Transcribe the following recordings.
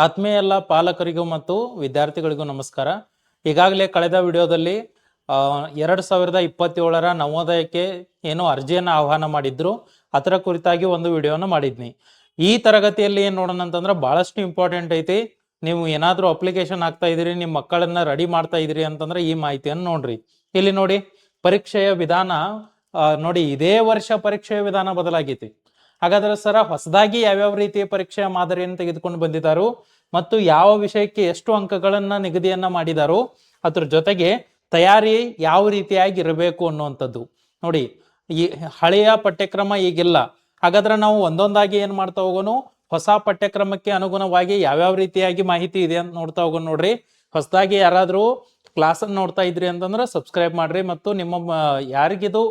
ಆತ್ಮೀಯ ಎಲ್ಲ ಪಾಲಕರಿಗೂ ಮತ್ತು ವಿದ್ಯಾರ್ಥಿಗಳಿಗೂ ನಮಸ್ಕಾರ. ಈಗಾಗಲೇ ಕಳೆದ ವಿಡಿಯೋದಲ್ಲಿ 2027ರ ನವೋದಯಕ್ಕೆ ಏನು ಅರ್ಜಿಯನ್ನು ಆಹ್ವಾನ ಮಾಡಿದ್ರು ಅದರ ಕುರಿತಾಗಿ ಒಂದು ವಿಡಿಯೋನ ಮಾಡಿದ್ನಿ. ಈ ತರಗತಿಯಲ್ಲಿ ಏನ್ ನೋಡೋಣ ಅಂತಂದ್ರೆ ಬಹಳಷ್ಟು ಇಂಪಾರ್ಟೆಂಟ್ ಐತಿ. ನೀವು ಏನಾದ್ರೂ ಅಪ್ಲಿಕೇಶನ್ ಹಾಕ್ತಾ ಇದ್ರಿ, ನಿಮ್ಮ ಮಕ್ಕಳನ್ನ ರೆಡಿ ಮಾಡ್ತಾ ಇದ್ರಿ ಅಂತಂದ್ರೆ ಈ ಮಾಹಿತಿಯನ್ನು ನೋಡ್ರಿ. ಇಲ್ಲಿ ನೋಡಿ, ಪರೀಕ್ಷೆಯ ವಿಧಾನ ನೋಡಿ, ಇದೇ ವರ್ಷ ಪರೀಕ್ಷೆಯ ವಿಧಾನ ಬದಲಾಗೈತಿ. ಹಾಗಾದ್ರೆ ಸರ ಹೊಸದಾಗಿ ಯಾವ್ಯಾವ ರೀತಿಯ ಪರೀಕ್ಷೆಯ ಮಾದರಿಯನ್ನು ತೆಗೆದುಕೊಂಡು ಬಂದಿದ್ದಾರೋ ಮತ್ತು ಯಾವ ವಿಷಯಕ್ಕೆ ಎಷ್ಟು ಅಂಕಗಳನ್ನ ನಿಗದಿಯನ್ನ ಮಾಡಿದಾರೋ ಅದ್ರ ಜೊತೆಗೆ ತಯಾರಿ ಯಾವ ರೀತಿಯಾಗಿ ಇರಬೇಕು ಅನ್ನುವಂಥದ್ದು ನೋಡಿ. ಈ ಹಳೆಯ ಪಠ್ಯಕ್ರಮ ಈಗಿಲ್ಲ. ಹಾಗಾದ್ರೆ ನಾವು ಒಂದೊಂದಾಗಿ ಏನ್ ಮಾಡ್ತಾ ಹೋಗೋನು, ಹೊಸ ಪಠ್ಯಕ್ರಮಕ್ಕೆ ಅನುಗುಣವಾಗಿ ಯಾವ್ಯಾವ ರೀತಿಯಾಗಿ ಮಾಹಿತಿ ಇದೆ ಅಂತ ನೋಡ್ತಾ ಹೋಗೋಣ. ನೋಡ್ರಿ, ಹೊಸದಾಗಿ ಯಾರಾದ್ರೂ ಕ್ಲಾಸ್ ಅನ್ನು ನೋಡ್ತಾ ಇದ್ರಿ ಅಂತಂದ್ರೆ ಸಬ್ಸ್ಕ್ರೈಬ್ ಮಾಡ್ರಿ ಮತ್ತು ನಿಮ್ಮ ಯಾರಿಗಿದು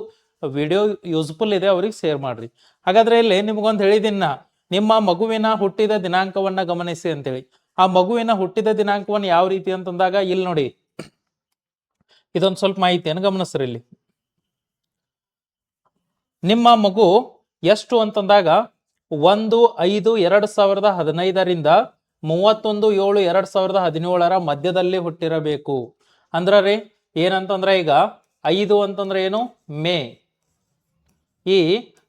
ವಿಡಿಯೋ ಯೂಸ್ಫುಲ್ ಇದೆ ಅವ್ರಿಗೆ ಶೇರ್ ಮಾಡ್ರಿ. ಹಾಗಾದ್ರೆ ಇಲ್ಲಿ ನಿಮ್ಗೊಂದು ಹೇಳಿದಿನ, ನಿಮ್ಮ ಮಗುವಿನ ಹುಟ್ಟಿದ ದಿನಾಂಕವನ್ನ ಗಮನಿಸಿ ಅಂತೇಳಿ. ಆ ಮಗುವಿನ ಹುಟ್ಟಿದ ದಿನಾಂಕವನ್ನ ಯಾವ ರೀತಿ ಅಂತಂದಾಗ ಇಲ್ಲಿ ನೋಡಿ, ಇದೊಂದು ಸ್ವಲ್ಪ ಮಾಹಿತಿಯನ್ನು ಗಮನಿಸ್ರಿ. ಇಲ್ಲಿ ನಿಮ್ಮ ಮಗು ಎಷ್ಟು ಅಂತಂದಾಗ 1/5/2015 31/7/2017 ಮಧ್ಯದಲ್ಲಿ ಹುಟ್ಟಿರಬೇಕು. ಅಂದ್ರ ರೀ ಏನಂತಂದ್ರೆ, ಈಗ 5 ಅಂತಂದ್ರೆ ಏನು, ಮೇ. ಈ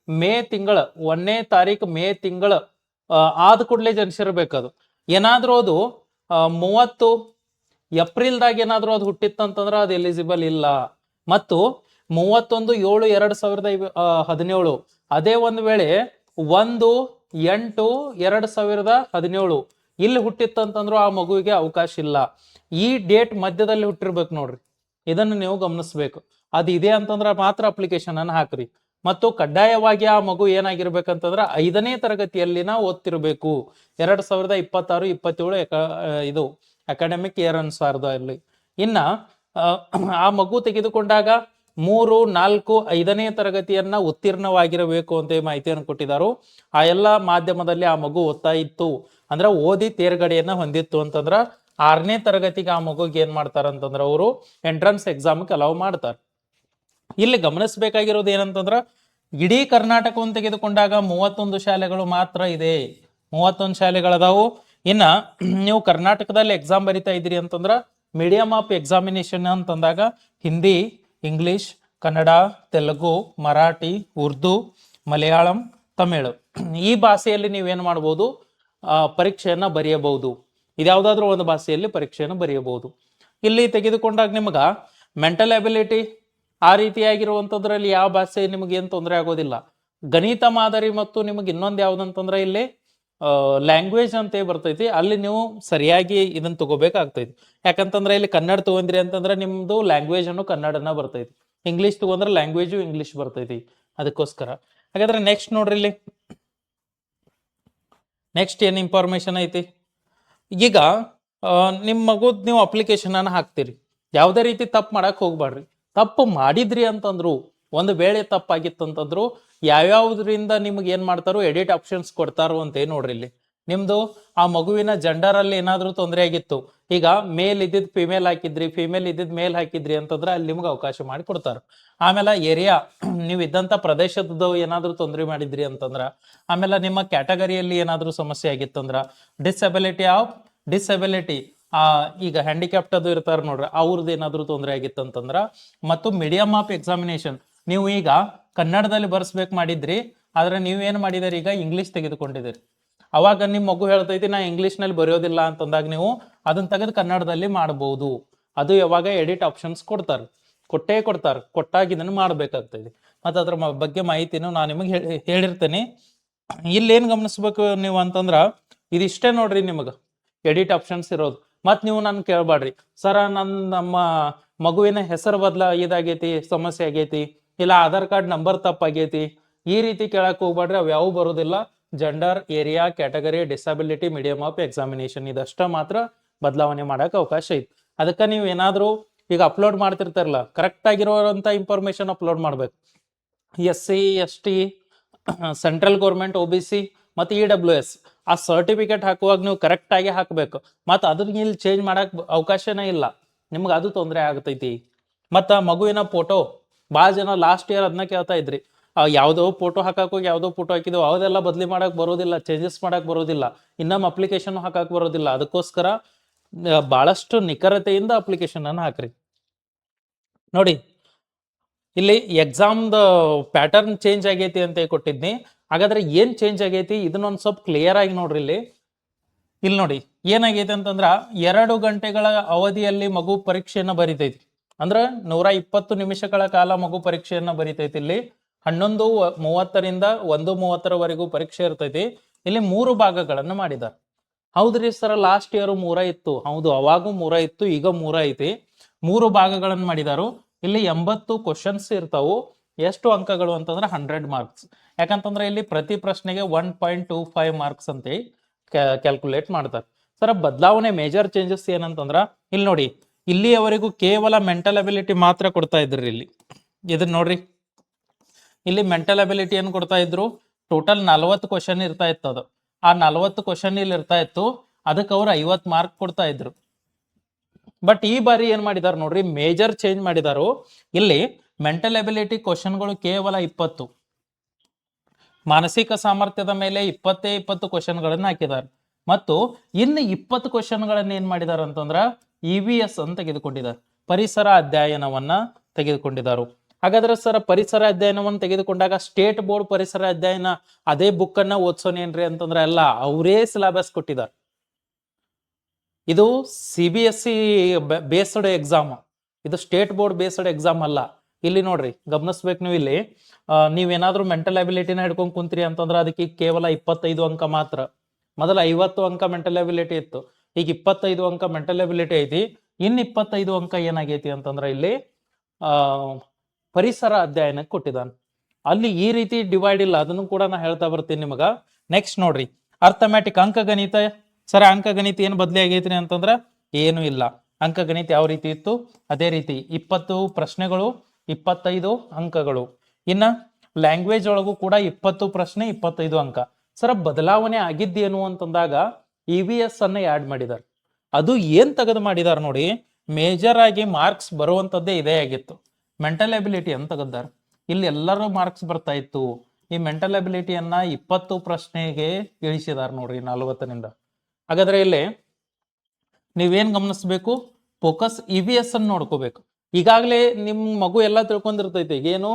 ಮೇ ತಿಂಗಳ 1ನೇ ತಾರೀಕು ಮೇ ತಿಂಗಳ ಆದ ಕೂಡಲೇ ಜನಿಸಿರ್ಬೇಕದು. ಏನಾದ್ರೂ ಅದು 30 ಏಪ್ರಿಲ್ದಾಗ ಏನಾದ್ರೂ ಅದು ಹುಟ್ಟಿತ್ತಂತಂದ್ರೆ ಅದು ಎಲಿಜಿಬಲ್ ಇಲ್ಲ. ಮತ್ತು 31/7/2017 ಅದೇ ಒಂದ್ ವೇಳೆ 1/8/2017 ಇಲ್ಲಿ ಹುಟ್ಟಿತ್ತಂತಂದ್ರು ಆ ಮಗುವಿಗೆ ಅವಕಾಶ ಇಲ್ಲ. ಈ ಡೇಟ್ ಮಧ್ಯದಲ್ಲಿ ಹುಟ್ಟಿರ್ಬೇಕು ನೋಡ್ರಿ. ಇದನ್ನು ನೀವು ಗಮನಿಸ್ಬೇಕು. ಅದು ಇದೆ ಅಂತಂದ್ರೆ ಮಾತ್ರ ಅಪ್ಲಿಕೇಶನ್ ಅನ್ನು ಹಾಕ್ರಿ. ಮತ್ತು ಕಡ್ಡಾಯವಾಗಿ ಆ ಮಗು ಏನಾಗಿರ್ಬೇಕಂತಂದ್ರೆ 5ನೇ ತರಗತಿಯಲ್ಲಿನ ಓದ್ತಿರ್ಬೇಕು. 2026-27 ಇದು ಅಕಾಡೆಮಿಕ್ ಇಯರ್ ಅನುಸಾರದಲ್ಲಿ. ಇನ್ನ ಆ ಮಗು ತೆಗೆದುಕೊಂಡಾಗ 3, 4, 5ನೇ ತರಗತಿಯನ್ನ ಉತ್ತೀರ್ಣವಾಗಿರಬೇಕು ಅಂತ ಮಾಹಿತಿಯನ್ನು ಕೊಟ್ಟಿದ್ದಾರೆ. ಆ ಎಲ್ಲ ಮಾಧ್ಯಮದಲ್ಲಿ ಆ ಮಗು ಓದ್ತಾ ಇತ್ತು ಅಂದ್ರೆ ಓದಿ ತೇರ್ಗಡೆಯನ್ನ ಹೊಂದಿತ್ತು ಅಂತಂದ್ರ 6ನೇ ತರಗತಿಗೆ ಆ ಮಗುಗೆ ಏನ್ ಮಾಡ್ತಾರಂತಂದ್ರ ಅವರು ಎಂಟ್ರನ್ಸ್ ಎಕ್ಸಾಮ್ಗೆ ಅಲೌ ಮಾಡ್ತಾರೆ. ಇಲ್ಲಿ ಗಮನಿಸಬೇಕಾಗಿರೋದು ಏನಂತಂದ್ರ, ಇಡೀ ಕರ್ನಾಟಕವನ್ನು ತೆಗೆದುಕೊಂಡಾಗ 31 ಶಾಲೆಗಳು ಮಾತ್ರ ಇದೆ. 31 ಶಾಲೆಗಳದಾವು. ಇನ್ನ ನೀವು ಕರ್ನಾಟಕದಲ್ಲಿ ಎಕ್ಸಾಮ್ ಬರಿತಾ ಇದ್ರಿ ಅಂತಂದ್ರ ಮೀಡಿಯಂ ಆಫ್ ಎಕ್ಸಾಮಿನೇಷನ್ ಅಂತಂದಾಗ ಹಿಂದಿ, ಇಂಗ್ಲಿಷ್, ಕನ್ನಡ, ತೆಲುಗು, ಮರಾಠಿ, ಉರ್ದು, ಮಲಯಾಳಂ, ತಮಿಳು ಈ ಭಾಷೆಯಲ್ಲಿ ನೀವೇನ್ ಮಾಡ್ಬೋದು, ಪರೀಕ್ಷೆಯನ್ನ ಬರೆಯಬಹುದು. ಇದ್ಯಾವುದಾದ್ರೂ ಒಂದು ಭಾಷೆಯಲ್ಲಿ ಪರೀಕ್ಷೆಯನ್ನು ಬರೆಯಬಹುದು. ಇಲ್ಲಿ ತೆಗೆದುಕೊಂಡಾಗ ನಿಮಗ ಮೆಂಟಲ್ ಅಬಿಲಿಟಿ ಆ ರೀತಿಯಾಗಿರುವಂತದ್ರಲ್ಲಿ ಯಾವ ಭಾಷೆ ನಿಮಗೆ ಏನು ತೊಂದರೆ ಆಗೋದಿಲ್ಲ. ಗಣಿತ ಮಾದರಿ ಮತ್ತು ನಿಮಗೆ ಇನ್ನೊಂದು ಯಾವ್ದಂತಂದ್ರೆ ಇಲ್ಲಿ ಲ್ಯಾಂಗ್ವೇಜ್ ಅಂತ ಬರ್ತೈತಿ. ಅಲ್ಲಿ ನೀವು ಸರಿಯಾಗಿ ಇದನ್ನ ತಗೋಬೇಕಾಗ್ತೈತಿ. ಯಾಕಂತಂದ್ರೆ ಇಲ್ಲಿ ಕನ್ನಡ ತಗೊಂಡ್ರಿ ಅಂತಂದ್ರೆ ನಿಮ್ದು ಲ್ಯಾಂಗ್ವೇಜ್ ಅನ್ನು ಕನ್ನಡನ ಬರ್ತೈತಿ. ಇಂಗ್ಲಿಷ್ ತಗೊಂಡ್ರೆ ಲ್ಯಾಂಗ್ವೇಜು ಇಂಗ್ಲಿಷ್ ಬರ್ತೈತಿ. ಅದಕ್ಕೋಸ್ಕರ ಹಾಗಾದ್ರೆ ನೆಕ್ಸ್ಟ್ ನೋಡ್ರಿ, ಇಲ್ಲಿ ನೆಕ್ಸ್ಟ್ ಏನ್ ಇನ್ಫಾರ್ಮೇಶನ್ ಐತಿ. ಈಗ ನಿಮ್ಮ ಮಗುದ್ ನೀವು ಅಪ್ಲಿಕೇಶನ್ ಅನ್ನ ಹಾಕ್ತೀರಿ. ಯಾವುದೇ ರೀತಿ ತಪ್ಪು ಮಾಡಕ್ ಹೋಗ್ಬೇಡ್ರಿ. ತಪ್ಪು ಮಾಡಿದ್ರಿ ಅಂತಂದ್ರು, ಒಂದು ವೇಳೆ ತಪ್ಪಾಗಿತ್ತಂತಂದ್ರು ಯಾವ್ಯಾವ್ದ್ರಿಂದ ನಿಮ್ಗೆ ಏನ್ ಮಾಡ್ತಾರೋ ಎಡಿಟ್ ಆಪ್ಷನ್ಸ್ ಕೊಡ್ತಾರೋ ಅಂತ ನೋಡ್ರಿ. ಇಲ್ಲಿ ನಿಮ್ದು ಆ ಮಗುವಿನ ಜೆಂಡರ್ ಅಲ್ಲಿ ಏನಾದ್ರೂ ತೊಂದರೆ ಆಗಿತ್ತು, ಈಗ ಮೇಲ್ ಇದ್ದಿದ್ ಫಿಮೇಲ್ ಹಾಕಿದ್ರಿ, ಫಿಮೇಲ್ ಇದ್ದಿದ್ ಮೇಲ್ ಹಾಕಿದ್ರಿ ಅಂತಂದ್ರೆ ಅಲ್ಲಿ ನಿಮ್ಗೆ ಅವಕಾಶ ಮಾಡಿ ಕೊಡ್ತಾರೆ. ಆಮೇಲೆ ಏರಿಯಾ, ನೀವು ಇದ್ದಂತ ಪ್ರದೇಶದ ಏನಾದ್ರೂ ತೊಂದರೆ ಮಾಡಿದ್ರಿ ಅಂತಂದ್ರ, ಆಮೇಲೆ ನಿಮ್ಮ ಕ್ಯಾಟಗರಿಯಲ್ಲಿ ಏನಾದ್ರೂ ಸಮಸ್ಯೆ ಆಗಿತ್ತಂದ್ರ, ಡಿಸಬಿಲಿಟಿ ಈಗ ಹ್ಯಾಂಡಿಕ್ಯಾಪ್ಟ್ ಅದು ಇರ್ತಾರ ನೋಡ್ರಿ, ಅವ್ರದ್ದು ಏನಾದ್ರು ತೊಂದರೆ ಆಗಿತ್ತಂತಂದ್ರ, ಮತ್ತು ಮೀಡಿಯಂ ಆಫ್ ಎಕ್ಸಾಮಿನೇಷನ್ ನೀವು ಈಗ ಕನ್ನಡದಲ್ಲಿ ಬರ್ಸ್ಬೇಕು ಮಾಡಿದ್ರಿ, ಆದ್ರೆ ನೀವೇನ್ ಮಾಡಿದಿರಿ, ಈಗ ಇಂಗ್ಲಿಷ್ ತೆಗೆದುಕೊಂಡಿದ್ದೀರಿ. ಅವಾಗ ನಿಮ್ ಮಗು ಹೇಳ್ತೈತಿ ನಾ ಇಂಗ್ಲಿಷ್ ನಲ್ಲಿ ಬರೆಯೋದಿಲ್ಲ ಅಂತಂದಾಗ ನೀವು ಅದನ್ನ ತೆಗೆದು ಕನ್ನಡದಲ್ಲಿ ಮಾಡಬಹುದು. ಅದು ಯಾವಾಗ ಎಡಿಟ್ ಆಪ್ಷನ್ಸ್ ಕೊಡ್ತಾರೆ. ಕೊಟ್ಟಾಗ ಇದನ್ನು ಮಾಡ್ಬೇಕಾಗ್ತದೆ. ಮತ್ತೆ ಅದ್ರ ಬಗ್ಗೆ ಮಾಹಿತಿನೂ ನಾನು ನಿಮಗೆ ಹೇಳಿರ್ತೇನೆ. ಇಲ್ಲಿ ಏನ್ ಗಮನಿಸ್ಬೇಕು ನೀವು ಅಂತಂದ್ರ, ಇದಿಷ್ಟೇ ನೋಡ್ರಿ ನಿಮಗ ಎಡಿಟ್ ಆಪ್ಷನ್ಸ್ ಇರೋದು. ಮತ್ ನೀವು ನನ್ ಕೇಳ್ಬಾಡ್ರಿ, ಸರ ನಮ್ಮ ಮಗುವಿನ ಹೆಸರು ಇದಾಗೈತಿ, ಸಮಸ್ಯೆ ಆಗೈತಿ, ಇಲ್ಲ ಆಧಾರ್ ಕಾರ್ಡ್ ನಂಬರ್ ತಪ್ಪಾಗೈತಿ, ಈ ರೀತಿ ಕೇಳಕ್ ಹೋಗ್ಬಾಡ್ರಿ. ಅವ್ ಯಾವ ಬರೋದಿಲ್ಲ. Gender, area, category, disability, medium of examination ಇದಷ್ಟ ಮಾತ್ರ ಬದಲಾವಣೆ ಮಾಡಕ್ ಅವಕಾಶ ಐತಿ. ಅದಕ್ಕೆ ನೀವು ಏನಾದ್ರೂ ಈಗ ಅಪ್ಲೋಡ್ ಮಾಡ್ತಿರ್ತಾರಲ್ಲ, ಕರೆಕ್ಟ್ ಆಗಿರೋಂತ ಇನ್ಫಾರ್ಮೇಶನ್ ಅಪ್ಲೋಡ್ ಮಾಡ್ಬೇಕು. SC ST, central government, OBC ಮತ್ತು EWS ಆ ಸರ್ಟಿಫಿಕೇಟ್ ಹಾಕುವಾಗ ನೀವು ಕರೆಕ್ಟ್ ಆಗಿ ಹಾಕ್ಬೇಕು. ಮತ್ತು ಅದನ್ನ ಇಲ್ಲಿ ಚೇಂಜ್ ಮಾಡಕ್ ಅವಕಾಶನೇ ಇಲ್ಲ. ನಿಮ್ಗೆ ಅದು ತೊಂದರೆ ಆಗ್ತೈತಿ. ಮತ್ತ ಮಗುವಿನ ಫೋಟೋ ಭಾಳ ಜನ ಲಾಸ್ಟ್ ಇಯರ್ ಅದನ್ನ ಕೇಳ್ತಾ ಇದ್ರಿ. ಆ ಯಾವುದೋ ಫೋಟೋ ಹಾಕಕ್ಕೆ ಹೋಗಿ ಯಾವುದೋ ಫೋಟೋ ಹಾಕಿದೆವು ಯಾವುದೆಲ್ಲ ಬದಲಿ ಮಾಡಕ್ ಬರೋದಿಲ್ಲ, ಚೇಂಜಸ್ ಮಾಡಕ್ ಬರೋದಿಲ್ಲ, ಇನ್ನೊಮ್ಮೆ ಅಪ್ಲಿಕೇಶನ್ ಹಾಕಕ್ ಬರೋದಿಲ್ಲ. ಅದಕ್ಕೋಸ್ಕರ ಬಹಳಷ್ಟು ನಿಖರತೆಯಿಂದ ಅಪ್ಲಿಕೇಶನ್ ಅನ್ನು ಹಾಕ್ರಿ. ನೋಡಿ ಇಲ್ಲಿ ಎಕ್ಸಾಮ್ದ ಪ್ಯಾಟರ್ನ್ ಚೇಂಜ್ ಆಗೈತಿ ಅಂತ ಕೊಟ್ಟಿದ್ನಿ. ಹಾಗಾದ್ರೆ ಏನ್ ಚೇಂಜ್ ಆಗೈತಿ ಇದನ್ನೊಂದು ಸ್ವಲ್ಪ ಕ್ಲಿಯರ್ ಆಗಿ ನೋಡ್ರಿ. ಇಲ್ಲಿ ನೋಡಿ ಏನಾಗೈತೆ ಅಂತಂದ್ರ 2 ಗಂಟೆಗಳ ಅವಧಿಯಲ್ಲಿ ಮಗು ಪರೀಕ್ಷೆಯನ್ನ ಬರಿತೈತಿ. ಅಂದ್ರ 120 ನಿಮಿಷಗಳ ಕಾಲ ಮಗು ಪರೀಕ್ಷೆಯನ್ನ ಬರಿತೈತಿ. ಇಲ್ಲಿ 11:30ರಿಂದ 1:30ರವರೆಗೂ ಪರೀಕ್ಷೆ ಇರ್ತೈತಿ. ಇಲ್ಲಿ 3 ಭಾಗಗಳನ್ನ ಮಾಡಿದಾರೆ. ಹೌದ್ರಿ ಸರ್, ಲಾಸ್ಟ್ ಇಯರ್ 3 ಇತ್ತು. ಹೌದು, ಅವಾಗೂ 3 ಇತ್ತು, ಈಗ 3 ಐತಿ. 3 ಭಾಗಗಳನ್ನ ಮಾಡಿದಾರು. ಇಲ್ಲಿ 80 ಕ್ವಶನ್ಸ್ ಇರ್ತಾವು. ಎಷ್ಟು ಅಂಕಗಳು ಅಂತಂದ್ರೆ 100 ಮಾರ್ಕ್ಸ್. ಯಾಕಂತಂದ್ರೆ ಇಲ್ಲಿ ಪ್ರತಿ ಪ್ರಶ್ನೆಗೆ 1.25 ಮಾರ್ಕ್ಸ್ ಅಂತ ಕ್ಯಾಲ್ಕುಲೇಟ್ ಮಾಡ್ತಾರೆ. ಸರ್ ಬದಲಾವಣೆ ಮೇಜರ್ ಚೇಂಜಸ್ ಏನಂತಂದ್ರ ಇಲ್ಲಿ ನೋಡಿ, ಇಲ್ಲಿಯವರೆಗೂ ಕೇವಲ ಮೆಂಟಲ್ ಅಬಿಲಿಟಿ ಮಾತ್ರ ಕೊಡ್ತಾ ಇದ್ರಿ. ಇಲ್ಲಿ ಇದನ್ನ ನೋಡ್ರಿ, ಇಲ್ಲಿ ಮೆಂಟಲ್ ಅಬಿಲಿಟಿ ಏನ್ ಕೊಡ್ತಾ ಇದ್ರು, ಟೋಟಲ್ 40 ಕ್ವಶನ್ ಇರ್ತಾ ಇತ್ತು. ಅದು ಆ 40 ಕ್ವಶನ್ ಇಲ್ಲಿ ಇರ್ತಾ ಇತ್ತು, ಅದಕ್ಕೆ ಅವ್ರು 50 ಮಾರ್ಕ್ ಕೊಡ್ತಾ ಇದ್ರು. ಬಟ್ ಈ ಬಾರಿ ಏನ್ ಮಾಡಿದಾರ ನೋಡ್ರಿ, ಮೇಜರ್ ಚೇಂಜ್ ಮಾಡಿದಾರು. ಇಲ್ಲಿ ಮೆಂಟಲ್ ಅಬಿಲಿಟಿ ಕ್ವಶನ್ಗಳು ಕೇವಲ 20, ಮಾನಸಿಕ ಸಾಮರ್ಥ್ಯದ ಮೇಲೆ 20 ಕ್ವಶನ್ಗಳನ್ನ ಹಾಕಿದ್ದಾರೆ. ಮತ್ತು ಇನ್ನು 20 ಕ್ವಶನ್ಗಳನ್ನ ಏನ್ ಮಾಡಿದಾರ ಅಂತಂದ್ರ EVS ಅಂತ ತೆಗೆದುಕೊಂಡಿದ್ದಾರೆ, ಪರಿಸರ ಅಧ್ಯಯನವನ್ನ ತೆಗೆದುಕೊಂಡಿದ್ದಾರೆ. ಹಾಗಾದ್ರೆ ಸರ್ ಪರಿಸರ ಅಧ್ಯಯನವನ್ನು ತೆಗೆದುಕೊಂಡಾಗ ಸ್ಟೇಟ್ ಬೋರ್ಡ್ ಪರಿಸರ ಅಧ್ಯಯನ ಅದೇ ಬುಕ್ ಅನ್ನ ಓದ್ಸೋನೇನ್ರಿ ಅಂತಂದ್ರೆ ಅಲ್ಲ, ಅವರೇ ಸಿಲೆಬಸ್ ಕೊಟ್ಟಿದ್ದಾರೆ. ಇದು CBSE ಬೇಸ್ಡ್ ಎಕ್ಸಾಮ್, ಇದು ಸ್ಟೇಟ್ ಬೋರ್ಡ್ ಬೇಸ್ಡ್ ಎಕ್ಸಾಮ್ ಅಲ್ಲ. ಇಲ್ಲಿ ನೋಡ್ರಿ ಗಮನಿಸ್ಬೇಕು ನೀವು. ಇಲ್ಲಿ ನೀವೇನಾದ್ರೂ ಮೆಂಟಲ್ ಅಬಿಲಿಟಿನ ಹಿಡ್ಕೊಂಡ್ ಕುಂತ್ರಿ ಅಂತಂದ್ರೆ ಅದಕ್ಕೆ ಕೇವಲ 25 ಅಂಕ ಮಾತ್ರ. ಮೊದಲ 50 ಅಂಕ ಮೆಂಟಲ್ ಅಬಿಲಿಟಿ ಇತ್ತು, ಈಗ 25 ಅಂಕ ಮೆಂಟಲ್ ಅಬಿಲಿಟಿ ಐತಿ. ಇನ್ನು 25 ಅಂಕ ಏನಾಗೈತಿ ಅಂತಂದ್ರೆ ಇಲ್ಲಿ ಪರಿಸರ ಅಧ್ಯಯನಕ್ಕೆ ಕೊಟ್ಟಿದ್ದಾನೆ. ಅಲ್ಲಿ ಈ ರೀತಿ ಡಿವೈಡ್ ಇಲ್ಲ, ಅದನ್ನು ಕೂಡ ನಾ ಹೇಳ್ತಾ ಬರ್ತೀನಿ ನಿಮಗ. ನೆಕ್ಸ್ಟ್ ನೋಡ್ರಿ, ಅರ್ಥಮ್ಯಾಟಿಕ್ ಅಂಕಗಣಿತ. ಸರ್ ಅಂಕಗಣಿತ ಏನ್ ಬದಲಿ ಆಗೈತ್ರಿ ಅಂತಂದ್ರ ಏನು ಇಲ್ಲ. ಅಂಕಗಣಿತ ಯಾವ ರೀತಿ ಇತ್ತು ಅದೇ ರೀತಿ 20 ಪ್ರಶ್ನೆಗಳು 25 ಅಂಕಗಳು. ಇನ್ನ ಲ್ಯಾಂಗ್ವೇಜ್ ಒಳಗೂ ಕೂಡ 20 ಪ್ರಶ್ನೆ 25 ಅಂಕ. ಸರ್ ಬದಲಾವಣೆ ಆಗಿದ್ದೇನು ಅಂತಂದಾಗ EVS ಅನ್ನ ಆಡ್ ಮಾಡಿದಾರೆ. ಅದು ಏನ್ ತೆಗೆದು ಮಾಡಿದಾರೆ ನೋಡಿ, ಮೇಜರ್ ಆಗಿ ಮಾರ್ಕ್ಸ್ ಬರುವಂತದ್ದೇ ಇದೇ ಆಗಿತ್ತು. ಮೆಂಟಲ್ ಅಬಿಲಿಟಿ ಅಂತ ತೆಗೆದಾರ. ಇಲ್ಲಿ ಎಲ್ಲರೂ ಮಾರ್ಕ್ಸ್ ಬರ್ತಾ ಇತ್ತು. ಈ ಮೆಂಟಲ್ ಅಬಿಲಿಟಿಯನ್ನ 20 ಪ್ರಶ್ನೆಗೆ ಇಳಿಸಿದಾರೆ ನೋಡ್ರಿ 40ನಿಂದ. ಹಾಗಾದ್ರೆ ಇಲ್ಲಿ ನೀವೇನ್ ಗಮನಿಸ್ಬೇಕು, ಫೋಕಸ್ EVS ಅನ್ನು ನೋಡ್ಕೋಬೇಕು. ಈಗಾಗಲೇ ನಿಮ್ ಮಗು ಎಲ್ಲ ತಿಳ್ಕೊಂಡಿರ್ತೈತಿ. ಏನು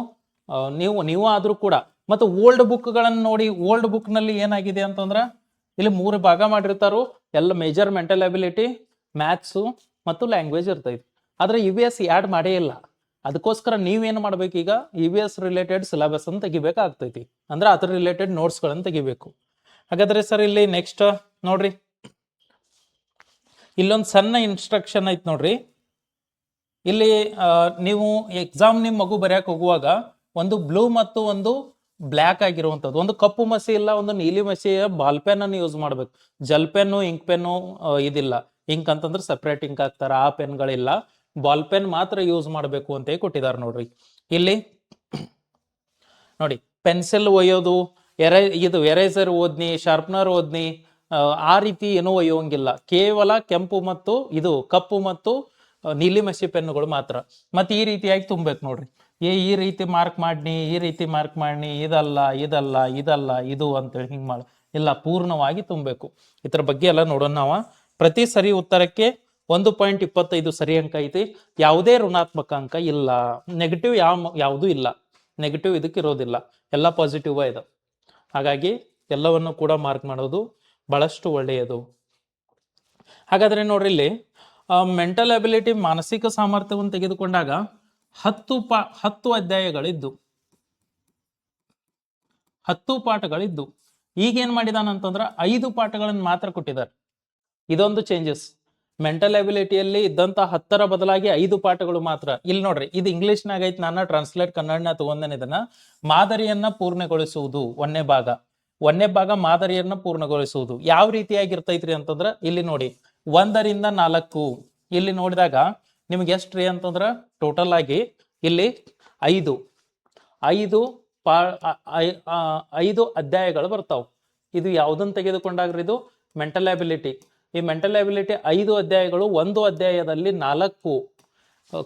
ನೀವು ಆದ್ರೂ ಕೂಡ ಮತ್ತು ಓಲ್ಡ್ ಬುಕ್ ಗಳನ್ನ ನೋಡಿ. ಓಲ್ಡ್ ಬುಕ್ ನಲ್ಲಿ ಏನಾಗಿದೆ ಅಂತಂದ್ರ ಇಲ್ಲಿ 3 ಭಾಗ ಮಾಡಿರ್ತಾರು. ಎಲ್ಲ ಮೇಜರ್ ಮೆಂಟಲ್ ಅಬಿಲಿಟಿ, ಮ್ಯಾಥ್ಸ್ ಮತ್ತು ಲ್ಯಾಂಗ್ವೇಜ್ ಇರ್ತೈತಿ. ಆದ್ರೆ EVS ಆಡ್ ಮಾಡೇ ಇಲ್ಲ. ಅದಕ್ಕೋಸ್ಕರ ನೀವೇನು ಮಾಡ್ಬೇಕು, ಈಗ EVS ರಿಲೇಟೆಡ್ ಸಿಲೆಬಸ್ ಅನ್ನು ತೆಗಿಬೇಕಾಗ್ತೈತಿ. ಅಂದ್ರೆ ಅದ್ರ ರಿಲೇಟೆಡ್ ನೋಟ್ಸ್ ಗಳನ್ನ ತೆಗಿಬೇಕು. ಹಾಗಾದ್ರೆ ಸರ್ ಇಲ್ಲಿ ನೆಕ್ಸ್ಟ್ ನೋಡ್ರಿ, ಇಲ್ಲೊಂದು ಸಣ್ಣ ಇನ್ಸ್ಟ್ರಕ್ಷನ್ ಐತ್ ನೋಡ್ರಿ. ಇಲ್ಲಿ ನೀವು ಎಕ್ಸಾಮ್ ನಿಮ್ ಮಗು ಬರೆಯಕ್ ಹೋಗುವಾಗ ಒಂದು ಬ್ಲೂ ಮತ್ತು ಒಂದು ಬ್ಲ್ಯಾಕ್ ಆಗಿರುವಂತದ್ದು, ಒಂದು ಕಪ್ಪು ಮಸಿ ಇಲ್ಲ, ಒಂದು ನೀಲಿ ಮಸಿಯ ಬಾಲ್ ಪೆನ್ ಅನ್ನು ಯೂಸ್ ಮಾಡ್ಬೇಕು. ಜಲ್ ಪೆನ್ನು ಇಂಕ್ ಪೆನ್ನು ಇದಿಲ್ಲ. ಇಂಕ್ ಅಂತಂದ್ರೆ ಸಪ್ರೇಟ್ ಇಂಕ್ ಹಾಕ್ತಾರ, ಆ ಪೆನ್ಗಳಿಲ್ಲ. ಬಾಲ್ ಪೆನ್ ಮಾತ್ರ ಯೂಸ್ ಮಾಡಬೇಕು ಅಂತ ಕೊಟ್ಟಿದ್ದಾರೆ ನೋಡ್ರಿ. ಇಲ್ಲಿ ನೋಡಿ, ಪೆನ್ಸಿಲ್ ಒಯ್ಯೋದು, ಇದು ಎರೇಸರ್ ಓದ್ನಿ, ಶಾರ್ಪ್ನರ್ ಓದ್ನಿ, ಆ ರೀತಿ ಏನೂ ಒಯ್ಯೋಂಗಿಲ್ಲ. ಕೇವಲ ಕೆಂಪು ಮತ್ತು ಇದು ಕಪ್ಪು ಮತ್ತು ನೀಲಿ ಮಸಿ ಪೆನ್ನುಗಳು ಮಾತ್ರ. ಮತ್ತೆ ಈ ರೀತಿಯಾಗಿ ತುಂಬೇಕು ನೋಡ್ರಿ. ಈ ರೀತಿ ಮಾರ್ಕ್ ಮಾಡ್ನಿ, ಈ ರೀತಿ ಮಾರ್ಕ್ ಮಾಡ್ನಿ, ಇದಲ್ಲ ಇದಲ್ಲ ಇದಲ್ಲ ಇದು ಅಂತೇಳಿ ಹಿಂಗ್ ಮಾಡ ಇಲ್ಲ, ಪೂರ್ಣವಾಗಿ ತುಂಬಬೇಕು. ಇದ್ರ ಬಗ್ಗೆ ಎಲ್ಲ ನೋಡೋಣ ನಾವ. ಪ್ರತಿ ಸರಿ ಉತ್ತರಕ್ಕೆ 1.25 ಸರಿ ಅಂಕ ಐತಿ. ಯಾವುದೇ ಋಣಾತ್ಮಕ ಅಂಕ ಇಲ್ಲ. ನೆಗೆಟಿವ್ ಯಾವುದೂ ಇಲ್ಲ. ನೆಗೆಟಿವ್ ಇದಕ್ಕೆ ಇರೋದಿಲ್ಲ, ಎಲ್ಲ ಪಾಸಿಟಿವ್ ಇದೆ. ಹಾಗಾಗಿ ಎಲ್ಲವನ್ನು ಕೂಡ ಮಾರ್ಕ್ ಮಾಡೋದು ಬಹಳಷ್ಟು ಒಳ್ಳೆಯದು. ಹಾಗಾದ್ರೆ ನೋಡ್ರಿ, ಇಲ್ಲಿ ಮೆಂಟಲ್ ಅಬಿಲಿಟಿ ಮಾನಸಿಕ ಸಾಮರ್ಥ್ಯವನ್ನು ತೆಗೆದುಕೊಂಡಾಗ 10 ಅಧ್ಯಾಯಗಳಿದ್ದು 10 ಪಾಠಗಳಿದ್ದು ಈಗೇನ್ ಮಾಡಿದಾನಂತಂದ್ರ 5 ಪಾಠಗಳನ್ನು ಮಾತ್ರ ಕೊಟ್ಟಿದ್ದಾರೆ. ಇದೊಂದು ಚೇಂಜಸ್. ಮೆಂಟಲ್ ಅಬಿಲಿಟಿಯಲ್ಲಿ ಇದ್ದಂತ 10ರ ಬದಲಾಗಿ 5 ಪಾಠಗಳು ಮಾತ್ರ. ಇಲ್ಲಿ ನೋಡ್ರಿ, ಇದು ಇಂಗ್ಲಿಷ್ನಾಗ ಐತಿ, ನಾನು ಟ್ರಾನ್ಸ್ಲೇಟ್ ಕನ್ನಡನ ತಗೊಂಡೇನೆ. ಇದನ್ನ ಮಾದರಿಯನ್ನ ಪೂರ್ಣಗೊಳಿಸುವುದು ಒಂದನೇ ಭಾಗ ಮಾದರಿಯನ್ನ ಪೂರ್ಣಗೊಳಿಸುವುದು ಯಾವ ರೀತಿಯಾಗಿರ್ತೈತ್ರಿ ಅಂತಂದ್ರ ಇಲ್ಲಿ ನೋಡಿ, 1ರಿಂದ 4. ಇಲ್ಲಿ ನೋಡಿದಾಗ ನಿಮ್ಗೆ ಎಷ್ಟ್ರಿ ಅಂತಂದ್ರ ಟೋಟಲ್ ಆಗಿ ಇಲ್ಲಿ 5 ಅಧ್ಯಾಯಗಳು ಬರ್ತಾವ. ಇದು ಯಾವ್ದನ್ನ ತೆಗೆದುಕೊಂಡಾಗ್ರಿ, ಇದು ಮೆಂಟಲ್ ಅಬಿಲಿಟಿ. ಈ ಮೆಂಟಲ್ ಅಬಿಲಿಟಿ 5 ಅಧ್ಯಾಯಗಳು. ಒಂದು ಅಧ್ಯಾಯದಲ್ಲಿ 4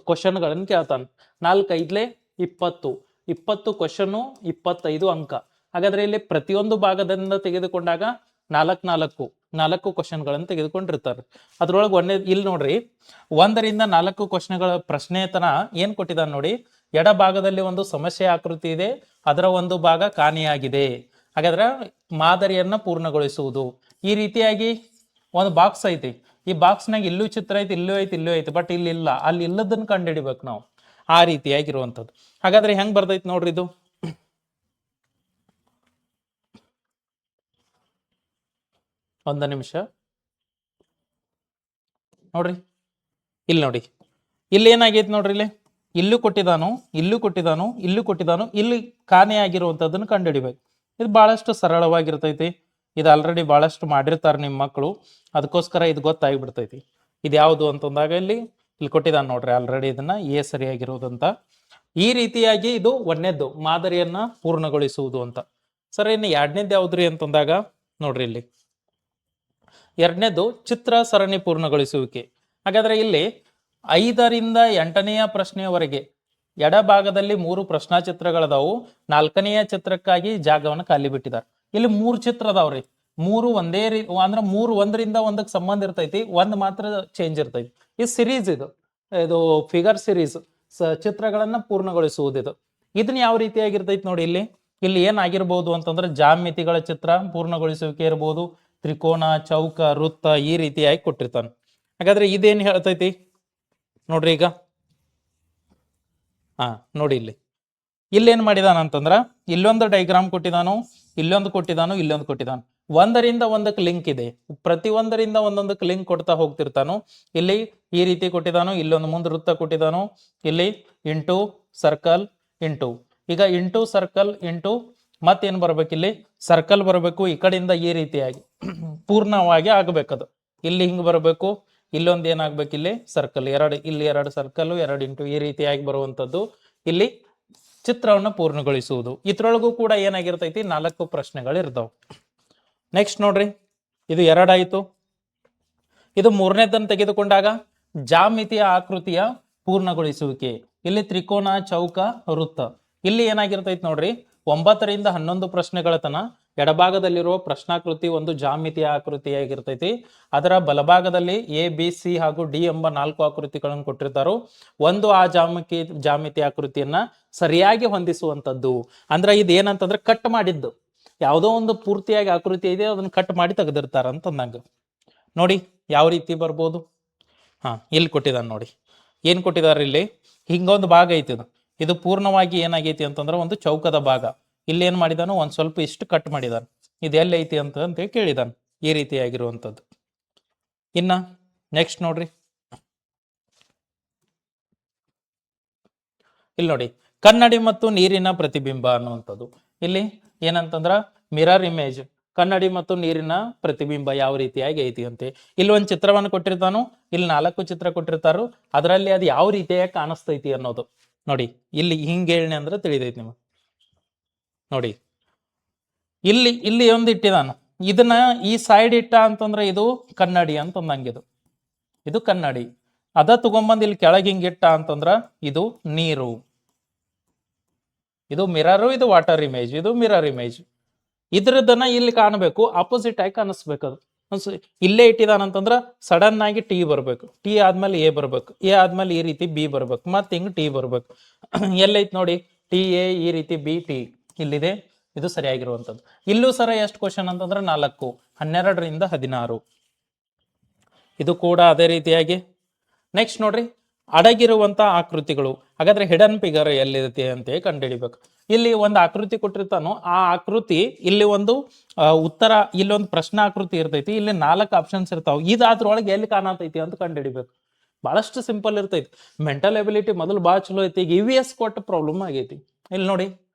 ಕ್ವಶನ್ಗಳನ್ನ ಕೇಳ್ತಾನೆ. 4 5 20. 20 ಕ್ವಶನ್ 25 ಅಂಕ. ಹಾಗಾದ್ರೆ ಇಲ್ಲಿ ಪ್ರತಿಯೊಂದು ಭಾಗದಿಂದ ತೆಗೆದುಕೊಂಡಾಗ 4 ಕ್ವಶನ್ಗಳನ್ನು ತೆಗೆದುಕೊಂಡಿರ್ತಾರೆ. ಅದ್ರೊಳಗೆ ಇಲ್ಲಿ ನೋಡ್ರಿ 1ರಿಂದ 4 ಕ್ವಶನ್ಗಳ ಪ್ರಶ್ನೆತನ ಏನ್ ಕೊಟ್ಟಿದ್ದಾನೆ ನೋಡಿ. ಎಡಭಾಗದಲ್ಲಿ ಒಂದು ಸಮಸ್ಯೆ ಆಕೃತಿ ಇದೆ, ಅದರ ಒಂದು ಭಾಗ ಕಾಣೆಯಾಗಿದೆ. ಹಾಗಾದ್ರೆ ಮಾದರಿಯನ್ನ ಪೂರ್ಣಗೊಳಿಸುವುದು. ಈ ರೀತಿಯಾಗಿ ಒಂದು ಬಾಕ್ಸ್ ಐತಿ, ಈ ಬಾಕ್ಸ್ನಾಗ ಇಲ್ಲೂ ಚಿತ್ರ ಐತಿ, ಇಲ್ಲೂ ಐತಿ, ಇಲ್ಲೂ ಐತಿ, ಬಟ್ ಇಲ್ಲಿ ಇಲ್ಲ, ಅಲ್ಲಿ ಇಲ್ಲದನ್ನ ಕಂಡು ಹಿಡಿಬೇಕು ನಾವು. ಆ ರೀತಿಯಾಗಿರುವಂಥದ್ದು. ಹಾಗಾದ್ರೆ ಹೆಂಗ್ ಬರ್ದೈತಿ ನೋಡ್ರಿ ಇದು. ಒಂದು ನಿಮಿಷ ನೋಡ್ರಿ, ಇಲ್ಲಿ ನೋಡಿ, ಇಲ್ಲಿ ಏನಾಗೈತಿ ನೋಡ್ರಿ, ಇಲ್ಲೂ ಕೊಟ್ಟಿದ್ದಾನು, ಇಲ್ಲೂ ಕೊಟ್ಟಿದ್ದಾನು, ಇಲ್ಲೂ ಕೊಟ್ಟಿದ್ದಾನು, ಇಲ್ಲಿ ಕಾಣೆ ಆಗಿರುವಂಥದ್ದನ್ನು ಕಂಡು ಹಿಡಿಬೇಕು. ಇದು ಬಹಳಷ್ಟು ಸರಳವಾಗಿರ್ತೈತಿ. ಇದು ಆಲ್ರೆಡಿ ಬಹಳಷ್ಟು ಮಾಡಿರ್ತಾರೆ ನಿಮ್ಮ ಮಕ್ಕಳು, ಅದಕ್ಕೋಸ್ಕರ ಇದು ಗೊತ್ತಾಗಿಬಿಡ್ತೈತಿ. ಇದು ಯಾವುದು ಅಂತಂದಾಗ ಇಲ್ಲಿ ಕೊಟ್ಟಿದ್ದಾನೆ ನೋಡ್ರಿ ಆಲ್ರೆಡಿ, ಇದನ್ನ ಸರಿಯಾಗಿರುವುದಂತ. ಈ ರೀತಿಯಾಗಿ ಇದು 1ನೇದ್ದು ಮಾದರಿಯನ್ನ ಪೂರ್ಣಗೊಳಿಸುವುದು ಅಂತ. ಸರ್ ಇನ್ನು 2ನೇದ್ದು ಯಾವ್ದ್ರಿ ಅಂತಂದಾಗ ನೋಡ್ರಿ, ಇಲ್ಲಿ 2ನೇದ್ದು ಚಿತ್ರ ಸರಣಿ ಪೂರ್ಣಗೊಳಿಸುವಿಕೆ. ಹಾಗಾದ್ರೆ ಇಲ್ಲಿ 5ರಿಂದ 8ನೆಯ ಪ್ರಶ್ನೆಯವರೆಗೆ ಎಡಭಾಗದಲ್ಲಿ 3 ಪ್ರಶ್ನಾ ಚಿತ್ರಗಳದಾವು. 4ನೆಯ ಚಿತ್ರಕ್ಕಾಗಿ ಜಾಗವನ್ನು ಖಾಲಿ ಬಿಟ್ಟಿದ್ದಾರೆ. ಇಲ್ಲಿ 3 ಚಿತ್ರ ಅದಾವ್ರಿ, 3 ಒಂದೇ ಅಂದ್ರೆ 3 ಒಂದರಿಂದ ಒಂದಕ್ಕೆ ಸಂಬಂಧ ಇರ್ತೈತಿ, ಒಂದ್ ಮಾತ್ರ ಚೇಂಜ್ ಇರ್ತೈತಿ. ಇದು ಸಿರೀಸ್, ಇದು ಫಿಗರ್ ಸಿರೀಸ್, ಚಿತ್ರಗಳನ್ನ ಪೂರ್ಣಗೊಳಿಸುವುದು. ಇದನ್ನ ಯಾವ ರೀತಿಯಾಗಿರ್ತೈತಿ ನೋಡಿ. ಇಲ್ಲಿ ಏನಾಗಿರ್ಬೋದು ಅಂತಂದ್ರೆ ಜಾಮಿತಿಗಳ ಚಿತ್ರ ಪೂರ್ಣಗೊಳಿಸುವಿಕೆ ಇರ್ಬೋದು, ತ್ರಿಕೋನ, ಚೌಕ, ವೃತ್ತ, ಈ ರೀತಿಯಾಗಿ ಕೊಟ್ಟಿರ್ತಾನೆ. ಹಾಗಾದ್ರೆ ಇದೇನ್ ಹೇಳ್ತೈತಿ ನೋಡ್ರಿ. ಈಗ ನೋಡಿ, ಇಲ್ಲೇನ್ ಮಾಡಿದಾನ ಅಂತಂದ್ರ ಇಲ್ಲೊಂದು ಡೈಗ್ರಾಮ್ ಕೊಟ್ಟಿದಾನು, ಇಲ್ಲೊಂದು ಕೊಟ್ಟಿದಾನು, ಇಲ್ಲೊಂದು ಕೊಟ್ಟಿದಾನು. 1ರಿಂದ 1ಕ್ಕೆ ಲಿಂಕ್ ಇದೆ, ಪ್ರತಿ 1ರಿಂದ 1ಕ್ಕೆ ಲಿಂಕ್ ಕೊಡ್ತಾ ಹೋಗ್ತಿರ್ತಾನು. ಇಲ್ಲಿ ಈ ರೀತಿ ಕೊಟ್ಟಿದಾನು, ಇಲ್ಲೊಂದು ಮುಂದೆ ವೃತ್ತ ಕೊಟ್ಟಿದಾನು, ಇಲ್ಲಿ ಇಂಟು ಸರ್ಕಲ್ ಇಂಟು, ಈಗ ಇಂಟು ಸರ್ಕಲ್ ಇಂಟು ಮತ್ತೇನ್ ಬರ್ಬೇಕು, ಇಲ್ಲಿ ಸರ್ಕಲ್ ಬರಬೇಕು. ಈ ಕಡೆಯಿಂದ ಈ ರೀತಿಯಾಗಿ ಪೂರ್ಣವಾಗಿ ಆಗ್ಬೇಕದು. ಇಲ್ಲಿ ಹಿಂಗ್ ಬರಬೇಕು, ಇಲ್ಲೊಂದು ಏನಾಗ್ಬೇಕು, ಇಲ್ಲಿ ಸರ್ಕಲ್, ಇಲ್ಲಿ 2 ಸರ್ಕಲ್, 2 ಇಂಟು, ಈ ರೀತಿಯಾಗಿ ಬರುವಂತದ್ದು ಇಲ್ಲಿ ಚಿತ್ರವನ್ನು ಪೂರ್ಣಗೊಳಿಸುವುದು. ಇದ್ರೊಳಗೂ ಕೂಡ ಏನಾಗಿರ್ತೈತಿ, 4 ಪ್ರಶ್ನೆಗಳು ಇರ್ತಾವ. ನೆಕ್ಸ್ಟ್ ನೋಡ್ರಿ, ಇದು 2 ಆಯ್ತು. ಇದು 3ನೇದನ್ನು ತೆಗೆದುಕೊಂಡಾಗ ಜಾಮಿತಿಯ ಆಕೃತಿಯ ಪೂರ್ಣಗೊಳಿಸುವಿಕೆ. ಇಲ್ಲಿ ತ್ರಿಕೋನ, ಚೌಕ, ವೃತ್ತ. ಇಲ್ಲಿ ಏನಾಗಿರ್ತೈತಿ ನೋಡ್ರಿ, 9ರಿಂದ 11 ಪ್ರಶ್ನೆಗಳ ತನ ಎಡಭಾಗದಲ್ಲಿರುವ ಪ್ರಶ್ನಾಕೃತಿ ಒಂದು ಜಾಮಿತಿಯ ಆಕೃತಿಯಾಗಿರ್ತೈತಿ. ಅದರ ಬಲಭಾಗದಲ್ಲಿ ABC ಹಾಗೂ D ಎಂಬ 4 ಆಕೃತಿಗಳನ್ನು ಕೊಟ್ಟಿರ್ತಾರೋ. ಒಂದು ಆ ಜಾಮಿತಿ ಆಕೃತಿಯನ್ನ ಸರಿಯಾಗಿ ಹೊಂದಿಸುವಂಥದ್ದು. ಅಂದ್ರೆ ಇದು ಏನಂತಂದ್ರೆ ಕಟ್ ಮಾಡಿದ್ದು, ಯಾವುದೋ ಒಂದು ಪೂರ್ತಿಯಾಗಿ ಆಕೃತಿ ಇದೆ, ಅದನ್ನ ಕಟ್ ಮಾಡಿ ತೆಗೆದಿರ್ತಾರ ಅಂತಂದಂಗ. ನೋಡಿ ಯಾವ ರೀತಿ ಬರ್ಬೋದು. ಇಲ್ಲಿ ಕೊಟ್ಟಿದ್ದಾನೆ ನೋಡಿ, ಏನ್ ಕೊಟ್ಟಿದ್ದಾರೆ, ಇಲ್ಲಿ ಹಿಂಗೊಂದು ಭಾಗ ಐತಿ. ಇದು ಪೂರ್ಣವಾಗಿ ಏನಾಗೈತಿ ಅಂತಂದ್ರೆ ಒಂದು ಚೌಕದ ಭಾಗ. ಇಲ್ಲಿ ಏನ್ ಮಾಡಿದಾನು, ಒಂದ್ ಸ್ವಲ್ಪ ಇಷ್ಟು ಕಟ್ ಮಾಡಿದಾನ. ಇದು ಎಲ್ಲಿ ಐತಿ ಅಂತ ಕೇಳಿದಾನ. ಈ ರೀತಿಯಾಗಿರುವಂಥದ್ದು. ಇನ್ನ ನೆಕ್ಸ್ಟ್ ನೋಡ್ರಿ, ಇಲ್ಲಿ ನೋಡಿ ಕನ್ನಡಿ ಮತ್ತು ನೀರಿನ ಪ್ರತಿಬಿಂಬ ಅನ್ನುವಂಥದ್ದು. ಇಲ್ಲಿ ಏನಂತಂದ್ರ ಮಿರರ್ ಇಮೇಜ್, ಕನ್ನಡಿ ಮತ್ತು ನೀರಿನ ಪ್ರತಿಬಿಂಬ ಯಾವ ರೀತಿಯಾಗಿ ಐತಿ ಅಂತೆ. ಇಲ್ಲಿ ಒಂದು ಚಿತ್ರವನ್ನು ಕೊಟ್ಟಿರ್ತಾನು, ಇಲ್ಲಿ 4 ಚಿತ್ರ ಕೊಟ್ಟಿರ್ತಾರು. ಅದರಲ್ಲಿ ಅದು ಯಾವ ರೀತಿಯಾಗಿ ಕಾಣಿಸ್ತೈತಿ ಅನ್ನೋದು ನೋಡಿ. ಇಲ್ಲಿ ಹಿಂಗೆ ಹೇಳಿ ಅಂದ್ರೆ ತಿಳಿದೈತಿ ನಿಮಗೆ. ನೋಡಿ ಇಲ್ಲಿ ಒಂದು ಇಟ್ಟಿದಾನು, ಇದನ್ನ ಈ ಸೈಡ್ ಇಟ್ಟ ಅಂತಂದ್ರೆ ಇದು ಕನ್ನಡಿ ಅಂತಂದಂಗಿದು, ಇದು ಕನ್ನಡಿ. ಅದ ತಗೊಂಬಂದ್ ಇಲ್ಲಿ ಕೆಳಗೆ ಹಿಂಗಿಟ್ಟ ಅಂತಂದ್ರ ಇದು ನೀರು. ಇದು ಮಿರರು, ಇದು ವಾಟರ್ ಇಮೇಜ್, ಇದು ಮಿರರ್ ಇಮೇಜ್. ಇದ್ರದನ್ನ ಇಲ್ಲಿ ಕಾಣಬೇಕು, ಆಪೋಸಿಟ್ ಆಗಿ ಕಾಣಿಸ್ಬೇಕು. ಅದು ಇಲ್ಲೇ ಇಟ್ಟಿದಾನಂತಂದ್ರ ಸಡನ್ ಆಗಿ ಟಿ ಬರ್ಬೇಕು, ಟಿ ಆದ್ಮೇಲೆ ಎ ಬರ್ಬೇಕು, ಎ ಆದ್ಮೇಲೆ ಈ ರೀತಿ ಬಿ ಬರ್ಬೇಕು, ಮತ್ತೆ ಹಿಂಗ್ ಟಿ ಬರ್ಬೇಕು. ಎಲ್ಲೈತಿ ನೋಡಿ, ಟಿ ಎ, ಈ ರೀತಿ ಬಿ ಟಿ ಇಲ್ಲಿದೆ. ಇದು ಸರಿಯಾಗಿರುವಂಥದ್ದು. ಇಲ್ಲೂ ಸರ ಎಷ್ಟು ಕ್ವಶನ್ ಅಂತಂದ್ರೆ 4, 12ರಿಂದ 16. ಇದು ಕೂಡ ಅದೇ ರೀತಿಯಾಗಿ. ನೆಕ್ಸ್ಟ್ ನೋಡ್ರಿ, ಅಡಗಿರುವಂತ ಆಕೃತಿಗಳು. ಹಾಗಾದ್ರೆ ಹಿಡನ್ ಫಿಗರ್ ಎಲ್ಲಿರುತ್ತೆ ಅಂತ ಕಂಡುಹಿಡಿಬೇಕು. ಇಲ್ಲಿ ಒಂದು ಆಕೃತಿ ಕೊಟ್ಟಿರ್ತಾನೋ, ಆ ಆಕೃತಿ ಇಲ್ಲಿ ಒಂದು ಉತ್ತರ, ಇಲ್ಲೊಂದು ಪ್ರಶ್ನೆ ಆಕೃತಿ ಇರ್ತೈತಿ, ಇಲ್ಲಿ 4 ಆಪ್ಷನ್ಸ್ ಇರ್ತಾವ. ಇದು ಅದ್ರೊಳಗೆ ಎಲ್ಲಿ ಕಾಣತೈತಿ ಅಂತ ಕಂಡುಹಿಡಿಬೇಕು. ಬಹಳಷ್ಟು ಸಿಂಪಲ್ ಇರ್ತೈತಿ. ಮೆಂಟಲ್ ಎಬಿಲಿಟಿ ಮೊದಲು ಭಾಳ ಚಲೋ ಐತಿ, ಈಗ EVS ಕೊಟ್ಟ ಪ್ರಾಬ್ಲಮ್ ಆಗೈತಿ. ಇಲ್ಲಿ ನೋಡಿ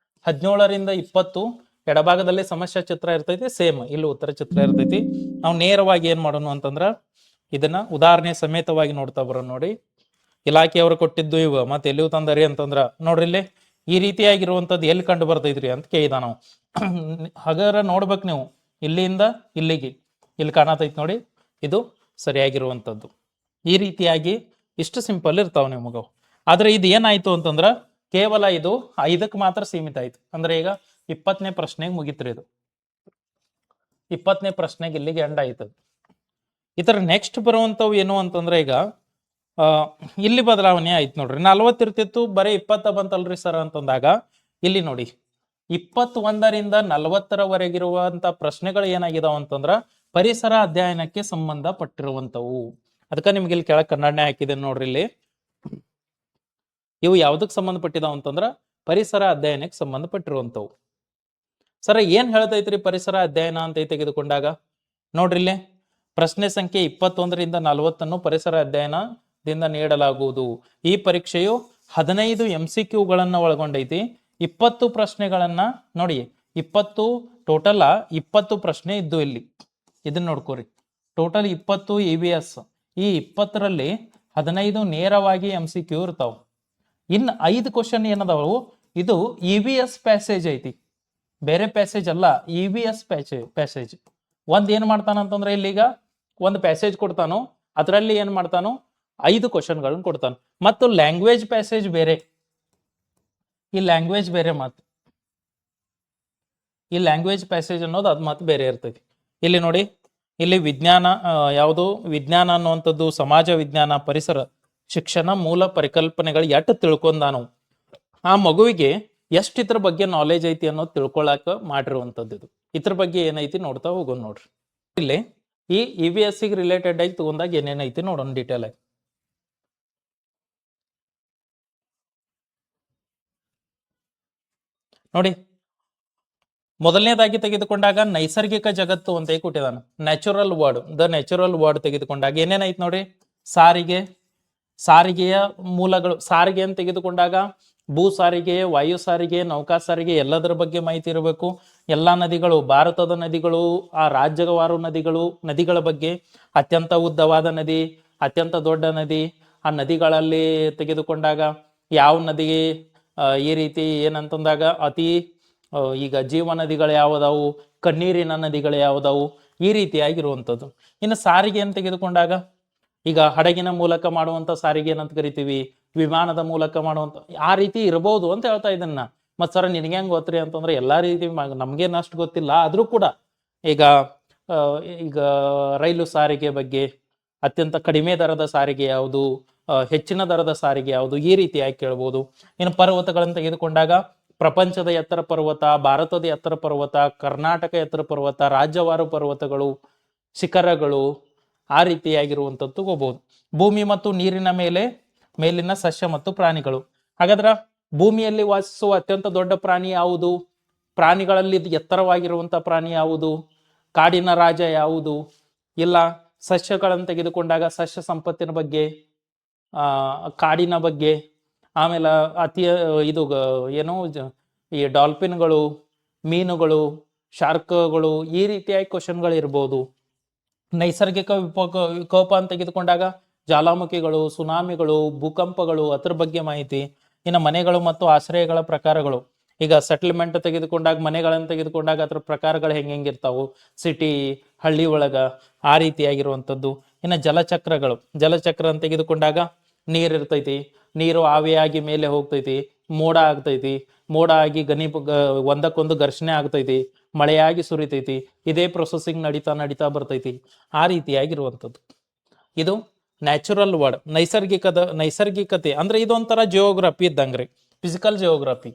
17ರಿಂದ 20 ಎಡಭಾಗದಲ್ಲಿ ಸಮಸ್ಯೆ ಚಿತ್ರ ಇರ್ತೈತಿ, ಸೇಮ್ ಇಲ್ಲಿ ಉತ್ತರ ಚಿತ್ರ ಇರ್ತೈತಿ. ನಾವು ನೇರವಾಗಿ ಏನ್ ಮಾಡೋಣ ಅಂತಂದ್ರ ಇದನ್ನ ಉದಾಹರಣೆ ಸಮೇತವಾಗಿ ನೋಡ್ತಾ ಬರೋಣ. ನೋಡಿ, ಇಲಾಖೆಯವರು ಕೊಟ್ಟಿದ್ದು ಇವ, ಮತ್ತೆ ಎಲ್ಲಿಯೂ ತಂದರಿ ಅಂತಂದ್ರ ನೋಡ್ರಿ, ಇಲ್ಲಿ ಈ ರೀತಿಯಾಗಿರುವಂತದ್ದು ಎಲ್ಲಿ ಕಂಡು ಬರ್ತೈತ್ರಿ ಅಂತ ಕೇಳಿದ ನಾವು. ಹಾಗಾದ್ರೆ ನೋಡ್ಬೇಕು ನೀವು, ಇಲ್ಲಿಂದ ಇಲ್ಲಿಗೆ ಇಲ್ಲಿ ಕಾಣತೈತಿ ನೋಡಿ, ಇದು ಸರಿಯಾಗಿರುವಂಥದ್ದು. ಈ ರೀತಿಯಾಗಿ ಇಷ್ಟು ಸಿಂಪಲ್ ಇರ್ತಾವ ನಿಮಗವು. ಆದ್ರೆ ಇದು ಏನಾಯ್ತು ಅಂತಂದ್ರ ಕೇವಲ ಇದು 5ಕ್ಕೆ ಮಾತ್ರ ಸೀಮಿತ ಆಯ್ತು. ಅಂದ್ರೆ ಈಗ 20ನೇ ಪ್ರಶ್ನೆಗೆ ಮುಗಿತ್ರಿ ಇದು. 20ನೇ ಪ್ರಶ್ನೆಗೆ ಇಲ್ಲಿಗೆ ಎಂಡ್ ಆಯ್ತದ. ಇತರ ನೆಕ್ಸ್ಟ್ ಬರುವಂತವು ಏನು ಅಂತಂದ್ರೆ ಈಗ ಇಲ್ಲಿ ಬದಲಾವಣೆ ಆಯ್ತು ನೋಡ್ರಿ. 40 ಇರ್ತಿತ್ತು, ಬರೀ 20 ಬಂತಲ್ರಿ ಸರ್ ಅಂತಂದಾಗ ಇಲ್ಲಿ ನೋಡಿ 21ರಿಂದ 40ರವರೆಗಿರುವಂತ ಪ್ರಶ್ನೆಗಳು ಏನಾಗಿದಾವ ಅಂತಂದ್ರ ಪರಿಸರ ಅಧ್ಯಯನಕ್ಕೆ ಸಂಬಂಧಪಟ್ಟಿರುವಂತವು. ಅದಕ್ಕೆ ನಿಮ್ಗೆ ಇಲ್ಲಿ ಕೆಳಗೆ ಕನ್ನಡನೆ ಹಾಕಿದೆ ನೋಡ್ರಿ. ಇಲ್ಲಿ ಇವು ಯಾವ್ದಕ್ ಸಂಬಂಧಪಟ್ಟಿದಾವ ಅಂತಂದ್ರ ಪರಿಸರ ಅಧ್ಯಯನಕ್ಕೆ ಸಂಬಂಧಪಟ್ಟಿರುವಂತವು. ಸರ ಏನ್ ಹೇಳ್ತೈತ್ರಿ ಪರಿಸರ ಅಧ್ಯಯನ ಅಂತ ತೆಗೆದುಕೊಂಡಾಗ ನೋಡ್ರಿ ಇಲ್ಲಿ ಪ್ರಶ್ನೆ ಸಂಖ್ಯೆ 21ರಿಂದ 40 ಪರಿಸರ ಅಧ್ಯಯನದಿಂದ ನೀಡಲಾಗುವುದು. ಈ ಪರೀಕ್ಷೆಯು 15 MCQಗಳನ್ನ ಒಳಗೊಂಡೈತಿ. 20 ಪ್ರಶ್ನೆಗಳನ್ನ ನೋಡಿ, 20 ಟೋಟಲ್ 20 ಪ್ರಶ್ನೆ ಇದ್ದು ಇಲ್ಲಿ. ಇದನ್ನ ನೋಡ್ಕೋರಿ, ಟೋಟಲ್ 20 EVS. ಈ 20ರಲ್ಲಿ 15 ನೇರವಾಗಿ MCQ ಇರ್ತಾವ. ಇನ್ನು 5 ಕ್ವಶನ್ ಏನದಾವು, ಇದು EVS ಪ್ಯಾಸೇಜ್ ಐತಿ, ಬೇರೆ ಪ್ಯಾಸೇಜ್ ಅಲ್ಲ, EVS ಪ್ಯಾಸೇಜ್. ಒಂದ್ ಏನ್ ಮಾಡ್ತಾನಂತಂದ್ರೆ ಇಲ್ಲಿಗ ಒಂದು ಪ್ಯಾಸೇಜ್ ಕೊಡ್ತಾನೋ, ಅದರಲ್ಲಿ ಏನ್ ಮಾಡ್ತಾನೋ 5 ಕ್ವಶನ್ಗಳನ್ನ ಕೊಡ್ತಾನ. ಮತ್ತು ಲ್ಯಾಂಗ್ವೇಜ್ ಪ್ಯಾಸೇಜ್ ಬೇರೆ, ಈ ಲ್ಯಾಂಗ್ವೇಜ್ ಬೇರೆ ಮಾತು, ಈ ಲ್ಯಾಂಗ್ವೇಜ್ ಪ್ಯಾಸೇಜ್ ಅನ್ನೋದು ಅದು ಮಾತು ಬೇರೆ ಇರ್ತೈತಿ. ಇಲ್ಲಿ ನೋಡಿ, ಇಲ್ಲಿ ವಿಜ್ಞಾನ ಯಾವುದು, ವಿಜ್ಞಾನ ಅನ್ನುವಂಥದ್ದು, ಸಮಾಜ ವಿಜ್ಞಾನ, ಪರಿಸರ ಶಿಕ್ಷಣ ಮೂಲ ಪರಿಕಲ್ಪನೆಗಳು ಎಟ್ಟು ತಿಳ್ಕೊಂಡಾನು, ಆ ಮಗುವಿಗೆ ಎಷ್ಟು ಇದ್ರ ಬಗ್ಗೆ ನಾಲೆಜ್ ಐತಿ ಅನ್ನೋದು ತಿಳ್ಕೊಳಕ ಮಾಡಿರುವಂಥದ್ದು. ಇದು ಇದ್ರ ಬಗ್ಗೆ ಏನೈತಿ ನೋಡ್ತಾ ಹೋಗೋಣ ನೋಡ್ರಿ. ಇಲ್ಲಿ ಈ EVS ಗೆ ರಿಲೇಟೆಡ್ ಆಗಿ ತಗೊಂಡಾಗ ಏನೇನೈತಿ ನೋಡೋಣ ಡೀಟೇಲ್ ಆಗಿ. ನೋಡಿ, ಮೊದಲನೇದಾಗಿ ತೆಗೆದುಕೊಂಡಾಗ ನೈಸರ್ಗಿಕ ಜಗತ್ತು ಅಂತ ಕೊಟ್ಟಿದ್ದಾನೆ, natural word. The natural word ತೆಗೆದುಕೊಂಡಾಗ ಏನೇನೈತಿ ನೋಡ್ರಿ, ಸಾರಿಗೆ, ಸಾರಿಗೆಯ ಮೂಲಗಳು. ಸಾರಿಗೆ ಅಂತ ತೆಗೆದುಕೊಂಡಾಗ ಭೂ ಸಾರಿಗೆ, ವಾಯು ಸಾರಿಗೆ, ನೌಕಾ ಸಾರಿಗೆ ಎಲ್ಲದರ ಬಗ್ಗೆ ಮಾಹಿತಿ ಇರಬೇಕು. ಎಲ್ಲಾ ನದಿಗಳು, ಭಾರತದ ನದಿಗಳು, ಆ ರಾಜ್ಯವಾರು ನದಿಗಳು, ನದಿಗಳ ಬಗ್ಗೆ, ಅತ್ಯಂತ ಉದ್ದವಾದ ನದಿ, ಅತ್ಯಂತ ದೊಡ್ಡ ನದಿ, ಆ ನದಿಗಳಲ್ಲಿ ತೆಗೆದುಕೊಂಡಾಗ ಯಾವ ನದಿ ಈ ರೀತಿ ಏನಂತಂದಾಗ ಅತಿ ಈಗ ಜೀವ ನದಿಗಳು ಯಾವುದಾವು, ಕಣ್ಣೀರಿನ ನದಿಗಳು ಯಾವುದಾವು, ಈ ರೀತಿಯಾಗಿರುವಂಥದ್ದು. ಇನ್ನು ಸಾರಿಗೆ ಅಂತ ತೆಗೆದುಕೊಂಡಾಗ ಈಗ ಹಡಗಿನ ಮೂಲಕ ಮಾಡುವಂತ ಸಾರಿಗೆ ಏನಂತ ಕರಿತೀವಿ, ವಿಮಾನದ ಮೂಲಕ ಮಾಡುವಂತ, ಆ ರೀತಿ ಇರಬಹುದು ಅಂತ ಹೇಳ್ತಾ ಇದ್ದನ್ನ. ಮತ್ ಸರ ನಿನಗೆ ಹೆಂಗ್ ಗೊತ್ತ್ರಿ ಅಂತಂದ್ರೆ ಎಲ್ಲಾ ರೀತಿ ನಮ್ಗೇನು ಅಷ್ಟು ಗೊತ್ತಿಲ್ಲ, ಆದ್ರೂ ಕೂಡ ಈಗ ಈಗ ರೈಲು ಸಾರಿಗೆ ಬಗ್ಗೆ, ಅತ್ಯಂತ ಕಡಿಮೆ ದರದ ಸಾರಿಗೆ ಯಾವುದು, ಹೆಚ್ಚಿನ ದರದ ಸಾರಿಗೆ ಯಾವುದು, ಈ ರೀತಿಯಾಗಿ ಕೇಳ್ಬೋದು. ಇನ್ನು ಪರ್ವತಗಳನ್ನು ತೆಗೆದುಕೊಂಡಾಗ ಪ್ರಪಂಚದ ಎತ್ತರ ಪರ್ವತ, ಭಾರತದ ಎತ್ತರ ಪರ್ವತ, ಕರ್ನಾಟಕ ಎತ್ತರ ಪರ್ವತ, ರಾಜ್ಯವಾರು ಪರ್ವತಗಳು, ಶಿಖರಗಳು, ಆ ರೀತಿಯಾಗಿರುವಂಥದ್ದು ತಗೋಬಹುದು. ಭೂಮಿ ಮತ್ತು ನೀರಿನ ಮೇಲಿನ ಸಸ್ಯ ಮತ್ತು ಪ್ರಾಣಿಗಳು. ಹಾಗಾದ್ರ ಭೂಮಿಯಲ್ಲಿ ವಾಸಿಸುವ ಅತ್ಯಂತ ದೊಡ್ಡ ಪ್ರಾಣಿ ಯಾವುದು, ಪ್ರಾಣಿಗಳಲ್ಲಿ ಎತ್ತರವಾಗಿರುವಂತ ಪ್ರಾಣಿ ಯಾವುದು, ಕಾಡಿನ ರಾಜ ಯಾವುದು, ಇಲ್ಲ ಸಸ್ಯಗಳನ್ನು ತೆಗೆದುಕೊಂಡಾಗ ಸಸ್ಯ ಸಂಪತ್ತಿನ ಬಗ್ಗೆ, ಕಾಡಿನ ಬಗ್ಗೆ, ಆಮೇಲೆ ಇದು ಏನು ಈ ಡಾಲ್ಫಿನ್ಗಳು, ಮೀನುಗಳು, ಶಾರ್ಕ್ಗಳು, ಈ ರೀತಿಯಾಗಿ ಕ್ವಶನ್ಗಳು ಇರ್ಬೋದು. ನೈಸರ್ಗಿಕ ವಿಕೋಪ ಅಂತ ತೆಗೆದುಕೊಂಡಾಗ ಜ್ವಾಲಾಮುಖಿಗಳು, ಸುನಾಮಿಗಳು, ಭೂಕಂಪಗಳು, ಅದ್ರ ಬಗ್ಗೆ ಮಾಹಿತಿ. ಇನ್ನು ಮನೆಗಳು ಮತ್ತು ಆಶ್ರಯಗಳ ಪ್ರಕಾರಗಳು. ಈಗ ಸೆಟಲ್ಮೆಂಟ್ ತೆಗೆದುಕೊಂಡಾಗ, ಮನೆಗಳನ್ನು ತೆಗೆದುಕೊಂಡಾಗ ಅದ್ರ ಪ್ರಕಾರಗಳು ಹೆಂಗಿರ್ತಾವು, ಸಿಟಿ, ಹಳ್ಳಿ ಒಳಗ, ಆ ರೀತಿಯಾಗಿರುವಂಥದ್ದು. ಇನ್ನು ಜಲಚಕ್ರಗಳು. ಜಲಚಕ್ರ ಅಂತ ತೆಗೆದುಕೊಂಡಾಗ ನೀರ್ ಇರ್ತೈತಿ, ನೀರು ಆವಿಯಾಗಿ ಮೇಲೆ ಹೋಗ್ತೈತಿ, ಮೋಡ ಆಗ್ತೈತಿ, ಮೋಡ ಆಗಿ ಒಂದಕ್ಕೊಂದು ಘರ್ಷಣೆ ಆಗ್ತೈತಿ, ಮಳೆಯಾಗಿ ಸುರಿತೈತಿ, ಇದೇ ಪ್ರೊಸೆಸಿಂಗ್ ನಡೀತಾ ಬರ್ತೈತಿ, ಆ ರೀತಿಯಾಗಿರುವಂಥದ್ದು. ಇದು ನ್ಯಾಚುರಲ್ ವರ್ಡ್. ನೈಸರ್ಗಿಕತೆ ಅಂದ್ರೆ ಇದೊಂಥರ ಜಿಯೋಗ್ರಫಿ ಇದ್ದಂಗ್ರಿ, ಫಿಸಿಕಲ್ ಜಿಯೋಗ್ರಫಿ.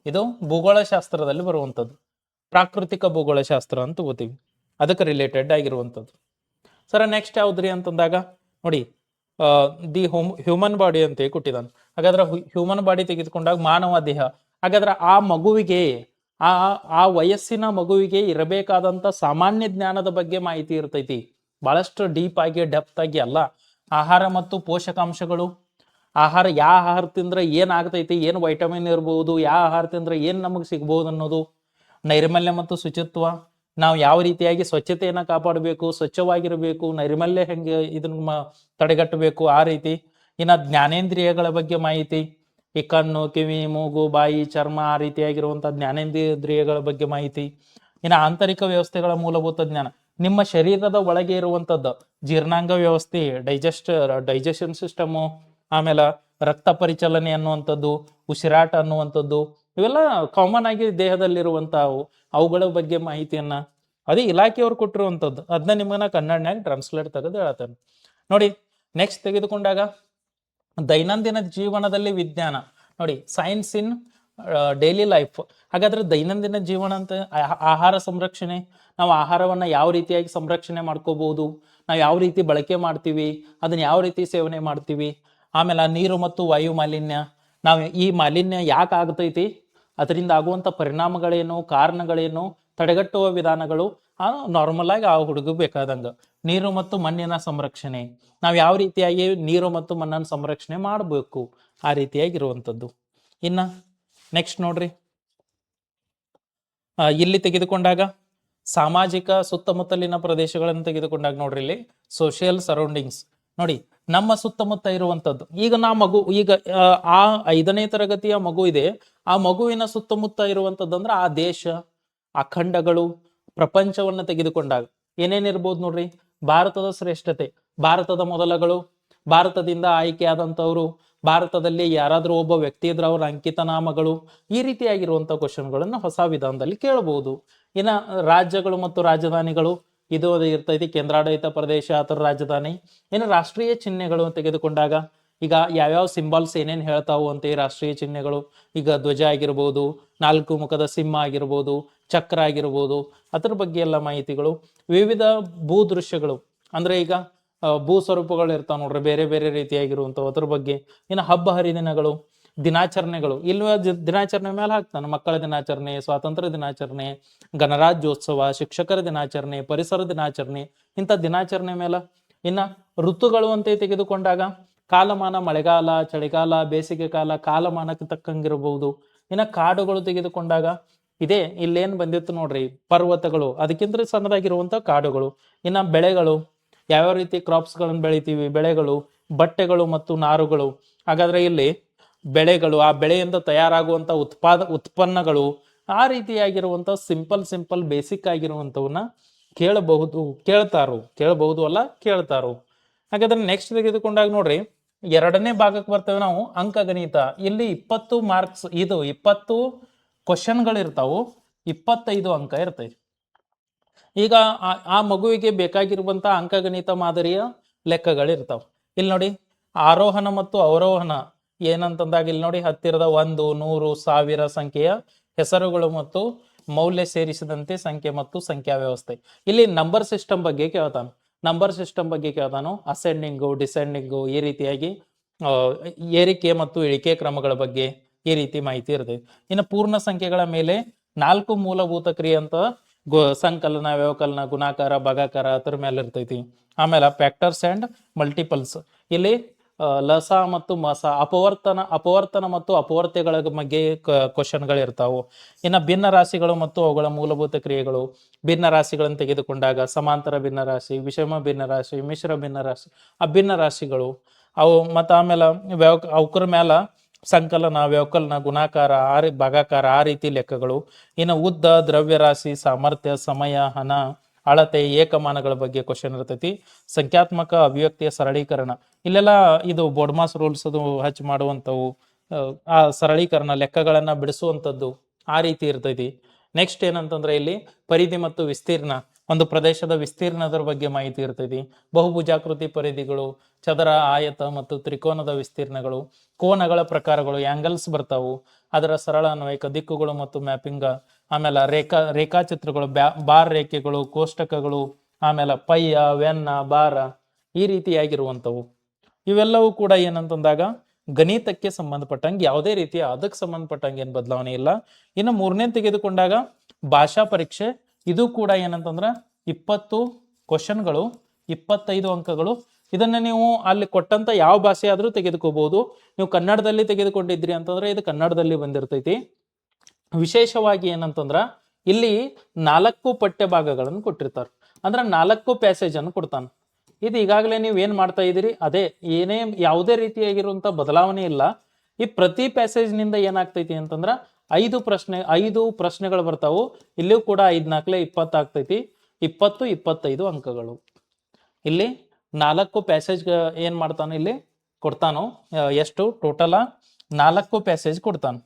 ಇದು ಭೂಗೋಳಶಾಸ್ತ್ರದಲ್ಲಿ ಬರುವಂಥದ್ದು, ಪ್ರಾಕೃತಿಕ ಭೂಗೋಳಶಾಸ್ತ್ರ ಅಂತ ತಗೋತೀವಿ, ಅದಕ್ಕೆ ರಿಲೇಟೆಡ್ ಆಗಿರುವಂಥದ್ದು. ಸರ ನೆಕ್ಸ್ಟ್ ಯಾವ್ದ್ರಿ ಅಂತಂದಾಗ ನೋಡಿ, ದಿ ಹ್ಯೂಮನ್ ಬಾಡಿ ಅಂತ ಕೊಟ್ಟಿದ್ದಾನೆ. ಹಾಗಾದ್ರೆ ಹ್ಯೂಮನ್ ಬಾಡಿ ತೆಗೆದುಕೊಂಡಾಗ ಮಾನವ ದೇಹ. ಹಾಗಾದ್ರೆ ಆ ಮಗುವಿಗೆ, ಆ ವಯಸ್ಸಿನ ಮಗುವಿಗೆ ಇರಬೇಕಾದಂತ ಸಾಮಾನ್ಯ ಜ್ಞಾನದ ಬಗ್ಗೆ ಮಾಹಿತಿ ಇರ್ತೈತಿ, ಬಹಳಷ್ಟು ಡೀಪ್ ಆಗಿ, ಡೆಪ್ತ್ ಆಗಿ ಅಲ್ಲ. ಆಹಾರ ಮತ್ತು ಪೋಷಕಾಂಶಗಳು, ಆಹಾರ ಯಾವ ಆಹಾರ ತಿಂದ್ರೆ ಏನ್ ಆಗ್ತೈತಿ, ಏನ್ ವೈಟಮಿನ್ ಇರ್ಬಹುದು, ಯಾವ ಆಹಾರ ತಿಂದ್ರೆ ಏನ್ ನಮಗೆ ಸಿಗ್ಬಹುದು ಅನ್ನೋದು. ನೈರ್ಮಲ್ಯ ಮತ್ತು ಶುಚಿತ್ವ, ನಾವು ಯಾವ ರೀತಿಯಾಗಿ ಸ್ವಚ್ಛತೆಯನ್ನ ಕಾಪಾಡಬೇಕು, ಸ್ವಚ್ಛವಾಗಿರಬೇಕು, ನೈರ್ಮಲ್ಯ ಹೆಂಗೆ ಇದನ್ನ ತಡೆಗಟ್ಟಬೇಕು, ಆ ರೀತಿ. ಇನ್ನ ಜ್ಞಾನೇಂದ್ರಿಯಗಳ ಬಗ್ಗೆ ಮಾಹಿತಿ, ಈ ಕಣ್ಣು, ಕಿವಿ, ಮೂಗು, ಬಾಯಿ, ಚರ್ಮ, ಆ ರೀತಿಯಾಗಿರುವಂತಹ ಜ್ಞಾನೇಂದ್ರಿಯಗಳ ಬಗ್ಗೆ ಮಾಹಿತಿ. ಇನ್ನು ಆಂತರಿಕ ವ್ಯವಸ್ಥೆಗಳ ಮೂಲಭೂತ ಜ್ಞಾನ, ನಿಮ್ಮ ಶರೀರದ ಒಳಗೆ ಇರುವಂತದ್ದು ಜೀರ್ಣಾಂಗ ವ್ಯವಸ್ಥೆ, ಡೈಜೆಷನ್ ಸಿಸ್ಟಮು, ಆಮೇಲೆ ರಕ್ತ ಪರಿಚಲನೆ ಅನ್ನುವಂಥದ್ದು, ಉಸಿರಾಟ ಅನ್ನುವಂಥದ್ದು, ಇವೆಲ್ಲ ಕಾಮನ್ ಆಗಿ ದೇಹದಲ್ಲಿರುವಂತಹವು. ಅವುಗಳ ಬಗ್ಗೆ ಮಾಹಿತಿಯನ್ನ ಅದೇ ಇಲಾಖೆಯವ್ರು ಕೊಟ್ಟಿರುವಂಥದ್ದು, ಅದನ್ನ ನಿಮ್ಮನ್ನ ಕನ್ನಡನ್ಯಾಗ ಟ್ರಾನ್ಸ್ಲೇಟ್ ತೆಗೆದು ಹೇಳ್ತೇನೆ ನೋಡಿ. ನೆಕ್ಸ್ಟ್ ತೆಗೆದುಕೊಂಡಾಗ ದೈನಂದಿನ ಜೀವನದಲ್ಲಿ ವಿಜ್ಞಾನ ನೋಡಿ, ಸೈನ್ಸ್ ಇನ್ ಡೈಲಿ ಲೈಫ್. ಹಾಗಾದ್ರೆ ದೈನಂದಿನ ಜೀವನ ಅಂತ ಆಹಾರ ಸಂರಕ್ಷಣೆ, ನಾವು ಆಹಾರವನ್ನ ಯಾವ ರೀತಿಯಾಗಿ ಸಂರಕ್ಷಣೆ ಮಾಡ್ಕೋಬಹುದು, ನಾವು ಯಾವ ರೀತಿ ಬಳಕೆ ಮಾಡ್ತೀವಿ, ಅದನ್ನ ಯಾವ ರೀತಿ ಸೇವನೆ ಮಾಡ್ತೀವಿ. ಆಮೇಲೆ ನೀರು ಮತ್ತು ವಾಯು ಮಾಲಿನ್ಯ, ನಾವು ಈ ಮಾಲಿನ್ಯ ಯಾಕೆ ಆಗ್ತೈತಿ, ಅದರಿಂದ ಆಗುವಂತ ಪರಿಣಾಮಗಳೇನು, ಕಾರಣಗಳೇನು, ತಡೆಗಟ್ಟುವ ವಿಧಾನಗಳು ನಾರ್ಮಲ್ ಆಗಿ ಆ ಹುಡುಗ ಬೇಕಾದಂಗ. ನೀರು ಮತ್ತು ಮಣ್ಣಿನ ಸಂರಕ್ಷಣೆ, ನಾವು ಯಾವ ರೀತಿಯಾಗಿ ನೀರು ಮತ್ತು ಮಣ್ಣನ್ನು ಸಂರಕ್ಷಣೆ ಮಾಡಬೇಕು, ಆ ರೀತಿಯಾಗಿ ಇರುವಂಥದ್ದು. ಇನ್ನ ನೆಕ್ಸ್ಟ್ ನೋಡ್ರಿ, ಇಲ್ಲಿ ತೆಗೆದುಕೊಂಡಾಗ ಸಾಮಾಜಿಕ ಸುತ್ತಮುತ್ತಲಿನ ಪ್ರದೇಶಗಳನ್ನು ತೆಗೆದುಕೊಂಡಾಗ ನೋಡ್ರಿ, ಇಲ್ಲಿ ಸೋಷಿಯಲ್ ಸರೌಂಡಿಂಗ್ಸ್ ನೋಡಿ, ನಮ್ಮ ಸುತ್ತಮುತ್ತ ಇರುವಂತದ್ದು. ಈಗ ಈಗ ಆ 5ನೇ ತರಗತಿಯ ಮಗು ಇದೆ, ಆ ಮಗುವಿನ ಸುತ್ತಮುತ್ತ ಇರುವಂತದ್ದು ಅಂದ್ರೆ ಆ ದೇಶ, ಆ ಖಂಡಗಳು, ಪ್ರಪಂಚವನ್ನ ತೆಗೆದುಕೊಂಡಾಗ ಏನೇನಿರ್ಬೋದು ನೋಡ್ರಿ. ಭಾರತದ ಶ್ರೇಷ್ಠತೆ, ಭಾರತದ ಮೊದಲಗಳು, ಭಾರತದಿಂದ ಆಯ್ಕೆಯಾದಂಥವ್ರು, ಭಾರತದಲ್ಲಿ ಯಾರಾದ್ರೂ ಒಬ್ಬ ವ್ಯಕ್ತಿ ಇದ್ರೆ ಅವರ ಅಂಕಿತ ನಾಮಗಳು, ಈ ರೀತಿಯಾಗಿರುವಂತಹ ಕ್ವಶನ್ಗಳನ್ನ ಹೊಸ ವಿಧಾನದಲ್ಲಿ ಕೇಳಬಹುದು. ಇನ್ನ ರಾಜ್ಯಗಳು ಮತ್ತು ರಾಜಧಾನಿಗಳು, ಇದು ಇರ್ತೈತಿ, ಕೇಂದ್ರಾಡಳಿತ ಪ್ರದೇಶ ಅಥವಾ ರಾಜಧಾನಿ. ಇನ್ನು ರಾಷ್ಟ್ರೀಯ ಚಿಹ್ನೆಗಳು ತೆಗೆದುಕೊಂಡಾಗ ಈಗ ಯಾವ್ಯಾವ ಸಿಂಬಾಲ್ಸ್ ಏನೇನ್ ಹೇಳ್ತಾವು ಅಂತ ಈ ರಾಷ್ಟ್ರೀಯ ಚಿಹ್ನೆಗಳು, ಈಗ ಧ್ವಜ ಆಗಿರ್ಬೋದು, 4 ಮುಖದ ಸಿಂಹ ಆಗಿರ್ಬೋದು, ಚಕ್ರ ಆಗಿರ್ಬೋದು, ಅದ್ರ ಬಗ್ಗೆ ಎಲ್ಲ ಮಾಹಿತಿಗಳು. ವಿವಿಧ ಭೂ ದೃಶ್ಯಗಳು ಅಂದ್ರೆ ಈಗ ಭೂ ಸ್ವರೂಪಗಳು ಇರ್ತಾವ ನೋಡ್ರಿ, ಬೇರೆ ಬೇರೆ ರೀತಿಯಾಗಿರುವಂಥವು, ಅದ್ರ ಬಗ್ಗೆ. ಇನ್ನು ಹಬ್ಬ ಹರಿದಿನಗಳು, ದಿನಾಚರಣೆಗಳು, ಇಲ್ವ ದಿನಾಚರಣೆ ಮೇಲೆ ಹಾಕ್ತಾನೆ, ಮಕ್ಕಳ ದಿನಾಚರಣೆ, ಸ್ವಾತಂತ್ರ್ಯ ದಿನಾಚರಣೆ, ಗಣರಾಜ್ಯೋತ್ಸವ, ಶಿಕ್ಷಕರ ದಿನಾಚರಣೆ, ಪರಿಸರ ದಿನಾಚರಣೆ, ಇಂಥ ದಿನಾಚರಣೆ ಮೇಲೆ. ಇನ್ನ ಋತುಗಳು ಅಂತ ತೆಗೆದುಕೊಂಡಾಗ ಕಾಲಮಾನ, ಮಳೆಗಾಲ, ಚಳಿಗಾಲ, ಬೇಸಿಗೆ ಕಾಲ, ಕಾಲಮಾನಕ್ಕೆ ತಕ್ಕಂಗಿರಬಹುದು. ಇನ್ನ ಕಾಡುಗಳು ತೆಗೆದುಕೊಂಡಾಗ ಇದೇ ಇಲ್ಲೇನ್ ಬಂದಿತ್ತು ನೋಡ್ರಿ, ಪರ್ವತಗಳು, ಅದಕ್ಕಿಂತ ಸಣ್ಣದಾಗಿರುವಂತ ಕಾಡುಗಳು. ಇನ್ನ ಬೆಳೆಗಳು, ಯಾವ್ಯಾವ ರೀತಿ ಕ್ರಾಪ್ಸ್ ಗಳನ್ನ ಬೆಳಿತೀವಿ, ಬೆಳೆಗಳು, ಬಟ್ಟೆಗಳು ಮತ್ತು ನಾರುಗಳು. ಹಾಗಾದ್ರೆ ಇಲ್ಲಿ ಬೆಳೆಗಳು, ಆ ಬೆಳೆಯಿಂದ ತಯಾರಾಗುವಂತ ಉತ್ಪನ್ನಗಳು, ಆ ರೀತಿಯಾಗಿರುವಂತ ಸಿಂಪಲ್ ಬೇಸಿಕ್ ಆಗಿರುವಂತವನ್ನ ಕೇಳಬಹುದು ಅಲ್ಲ ಕೇಳ್ತಾರೋ. ಹಾಗಾದ್ರೆ ನೆಕ್ಸ್ಟ್ ತೆಗೆದುಕೊಂಡಾಗ ನೋಡ್ರಿ, 2ನೇ ಭಾಗಕ್ಕೆ ಬರ್ತೇವೆ ನಾವು, ಅಂಕಗಣಿತ. ಇಲ್ಲಿ 20 ಮಾರ್ಕ್ಸ್, ಇದು 20 ಕ್ವಶನ್ಗಳಿರ್ತಾವು, 25 ಅಂಕ ಇರ್ತೈತಿ. ಈಗ ಆ ಮಗುವಿಗೆ ಬೇಕಾಗಿರುವಂತ ಅಂಕಗಣಿತ ಮಾದರಿಯ ಲೆಕ್ಕಗಳಿರ್ತಾವ. ಇಲ್ಲಿ ನೋಡಿ, ಆರೋಹಣ ಮತ್ತು ಅವರೋಹಣ ಏನಂತಂದಾಗ ಇಲ್ಲಿ ನೋಡಿ, ಹತ್ತಿರದ 1, 100, 1000 ಸಂಖ್ಯೆಯ ಹೆಸರುಗಳು ಮತ್ತು ಮೌಲ್ಯ ಸೇರಿಸಿದಂತೆ ಸಂಖ್ಯೆ ಮತ್ತು ಸಂಖ್ಯಾ ವ್ಯವಸ್ಥೆ. ಇಲ್ಲಿ ನಂಬರ್ ಸಿಸ್ಟಮ್ ಬಗ್ಗೆ ಕೇಳ್ತಾನು, ಅಸೆಂಡಿಂಗು, ಡಿಸೆಂಡಿಂಗು, ಈ ರೀತಿಯಾಗಿ ಏರಿಕೆ ಮತ್ತು ಇಳಿಕೆ ಕ್ರಮಗಳ ಬಗ್ಗೆ ಈ ರೀತಿ ಮಾಹಿತಿ ಇರ್ತದೆ. ಇನ್ನು ಪೂರ್ಣ ಸಂಖ್ಯೆಗಳ ಮೇಲೆ 4 ಮೂಲಭೂತ ಕ್ರಿಯೆ ಅಂತ ಸಂಕಲನ, ವ್ಯವಕಲನ, ಗುಣಾಕಾರ, ಭಾಗಾಕಾರ ಅದ್ರ ಮೇಲೆ ಇರ್ತೈತಿ. ಆಮೇಲೆ ಫ್ಯಾಕ್ಟರ್ಸ್ ಅಂಡ್ ಮಲ್ಟಿಪಲ್ಸ್, ಇಲ್ಲಿ ಲಸ ಮತ್ತು ಮಸ, ಅಪವರ್ತನ ಮತ್ತು ಅಪವರ್ತ್ಯಗಳ ಬಗ್ಗೆ ಕ್ವಶನ್ಗಳು ಇರ್ತಾವು. ಇನ್ನು ಭಿನ್ನ ರಾಶಿಗಳು ಮತ್ತು ಅವುಗಳ ಮೂಲಭೂತ ಕ್ರಿಯೆಗಳು. ಭಿನ್ನ ರಾಶಿಗಳನ್ನು ತೆಗೆದುಕೊಂಡಾಗ ಸಮಾಂತರ ಭಿನ್ನ ರಾಶಿ, ವಿಷಮ ಭಿನ್ನ ರಾಶಿ, ಮಿಶ್ರ ಭಿನ್ನ ರಾಶಿ, ಅಭಿನ್ನ ರಾಶಿಗಳು ಅವು. ಮತ್ತು ಆಮೇಲೆ ಅವಕ್ರ ಮೇಲೆ ಸಂಕಲನ, ವ್ಯವಕಲನ, ಗುಣಾಕಾರ, ಭಾಗಾಕಾರ, ಆ ರೀತಿ ಲೆಕ್ಕಗಳು. ಇನ್ನು ಉದ್ದ, ದ್ರವ್ಯರಾಶಿ, ಸಾಮರ್ಥ್ಯ, ಸಮಯ, ಹಣ, ಅಳತೆ, ಏಕಮಾನಗಳ ಬಗ್ಗೆ ಕ್ವಶನ್ ಇರ್ತೈತಿ. ಸಂಖ್ಯಾತ್ಮಕ ಅಭಿವ್ಯಕ್ತಿಯ ಸರಳೀಕರಣ, ಇಲ್ಲೆಲ್ಲ ಇದು ಬೋರ್ಡ್ಮಾಸ್ ರೂಲ್ಸ್ ಅದು ಹಚ್ ಮಾಡುವಂಥವು, ಆ ಸರಳೀಕರಣ, ಲೆಕ್ಕಗಳನ್ನ ಬಿಡಿಸುವಂಥದ್ದು, ಆ ರೀತಿ ಇರ್ತೈತಿ. ನೆಕ್ಸ್ಟ್ ಏನಂತಂದ್ರೆ ಇಲ್ಲಿ ಪರಿಧಿ ಮತ್ತು ವಿಸ್ತೀರ್ಣ, ಒಂದು ಪ್ರದೇಶದ ವಿಸ್ತೀರ್ಣದ ಬಗ್ಗೆ ಮಾಹಿತಿ ಇರ್ತೈತಿ. ಬಹುಭುಜಾಕೃತಿ ಪರಿಧಿಗಳು, ಚದರ, ಆಯತ ಮತ್ತು ತ್ರಿಕೋನದ ವಿಸ್ತೀರ್ಣಗಳು, ಕೋನಗಳ ಪ್ರಕಾರಗಳು, ಆಂಗಲ್ಸ್ ಬರ್ತಾವು, ಅದರ ಸರಳ ಅನ್ವಯಿಕ ದಿಕ್ಕುಗಳು ಮತ್ತು ಮ್ಯಾಪಿಂಗ್. ಆಮೇಲೆ ರೇಖಾಚಿತ್ರಗಳು, ಬಾರ್ ರೇಖೆಗಳು, ಕೋಷ್ಟಕಗಳು, ಆಮೇಲೆ ಪಯ್ಯ, ವೆನ್ನ, ಬಾರ, ಈ ರೀತಿಯಾಗಿರುವಂಥವು. ಇವೆಲ್ಲವೂ ಕೂಡ ಏನಂತಂದಾಗ ಗಣಿತಕ್ಕೆ ಸಂಬಂಧಪಟ್ಟಂಗೆ ಯಾವುದೇ ರೀತಿಯ ಅದಕ್ಕೆ ಸಂಬಂಧಪಟ್ಟಂಗೆ ಏನು ಬದಲಾವಣೆ ಇಲ್ಲ. ಇನ್ನು 3ನೇ ತೆಗೆದುಕೊಂಡಾಗ ಭಾಷಾ ಪರೀಕ್ಷೆ, ಇದು ಕೂಡ ಏನಂತಂದ್ರ 20 ಕ್ವಶನ್ಗಳು, 25 ಅಂಕಗಳು. ಇದನ್ನ ನೀವು ಅಲ್ಲಿ ಕೊಟ್ಟಂತ ಯಾವ ಭಾಷೆ ಆದ್ರೂ ತೆಗೆದುಕೋಬಹುದು. ನೀವು ಕನ್ನಡದಲ್ಲಿ ತೆಗೆದುಕೊಂಡಿದ್ರಿ ಅಂತಂದ್ರೆ ಇದು ಕನ್ನಡದಲ್ಲಿ ಬಂದಿರ್ತೈತಿ. ವಿಶೇಷವಾಗಿ ಏನಂತಂದ್ರ ಇಲ್ಲಿ 4 ಪಠ್ಯ ಭಾಗಗಳನ್ನು ಕೊಟ್ಟಿರ್ತಾರೆ, ಅಂದ್ರೆ 4 ಪ್ಯಾಸೇಜ್ ಅನ್ನು ಕೊಡ್ತಾನೆ. ಇದು ಈಗಾಗಲೇ ನೀವು ಏನ್ ಮಾಡ್ತಾ ಇದ್ದೀರಿ, ಅದೇ ಏನೇ ಯಾವುದೇ ರೀತಿಯಾಗಿರುವಂತ ಬದಲಾವಣೆ ಇಲ್ಲ. ಈ ಪ್ರತಿ ಪ್ಯಾಸೇಜ್ ನಿಂದ ಏನಾಗ್ತೈತಿ ಅಂತಂದ್ರ 5 ಪ್ರಶ್ನೆಗಳು ಬರ್ತಾವು. ಇಲ್ಲಿಯೂ ಕೂಡ 5 4 20 ಆಗ್ತೈತಿ. 20 25 ಅಂಕಗಳು. ಇಲ್ಲಿ 4 ಪ್ಯಾಸೇಜ್ ಏನ್ ಮಾಡ್ತಾನೆ, ಇಲ್ಲಿ ಕೊಡ್ತಾನೋ ಎಷ್ಟು ಟೋಟಲ 4 ಪ್ಯಾಸೇಜ್ ಕೊಡ್ತಾನೆ.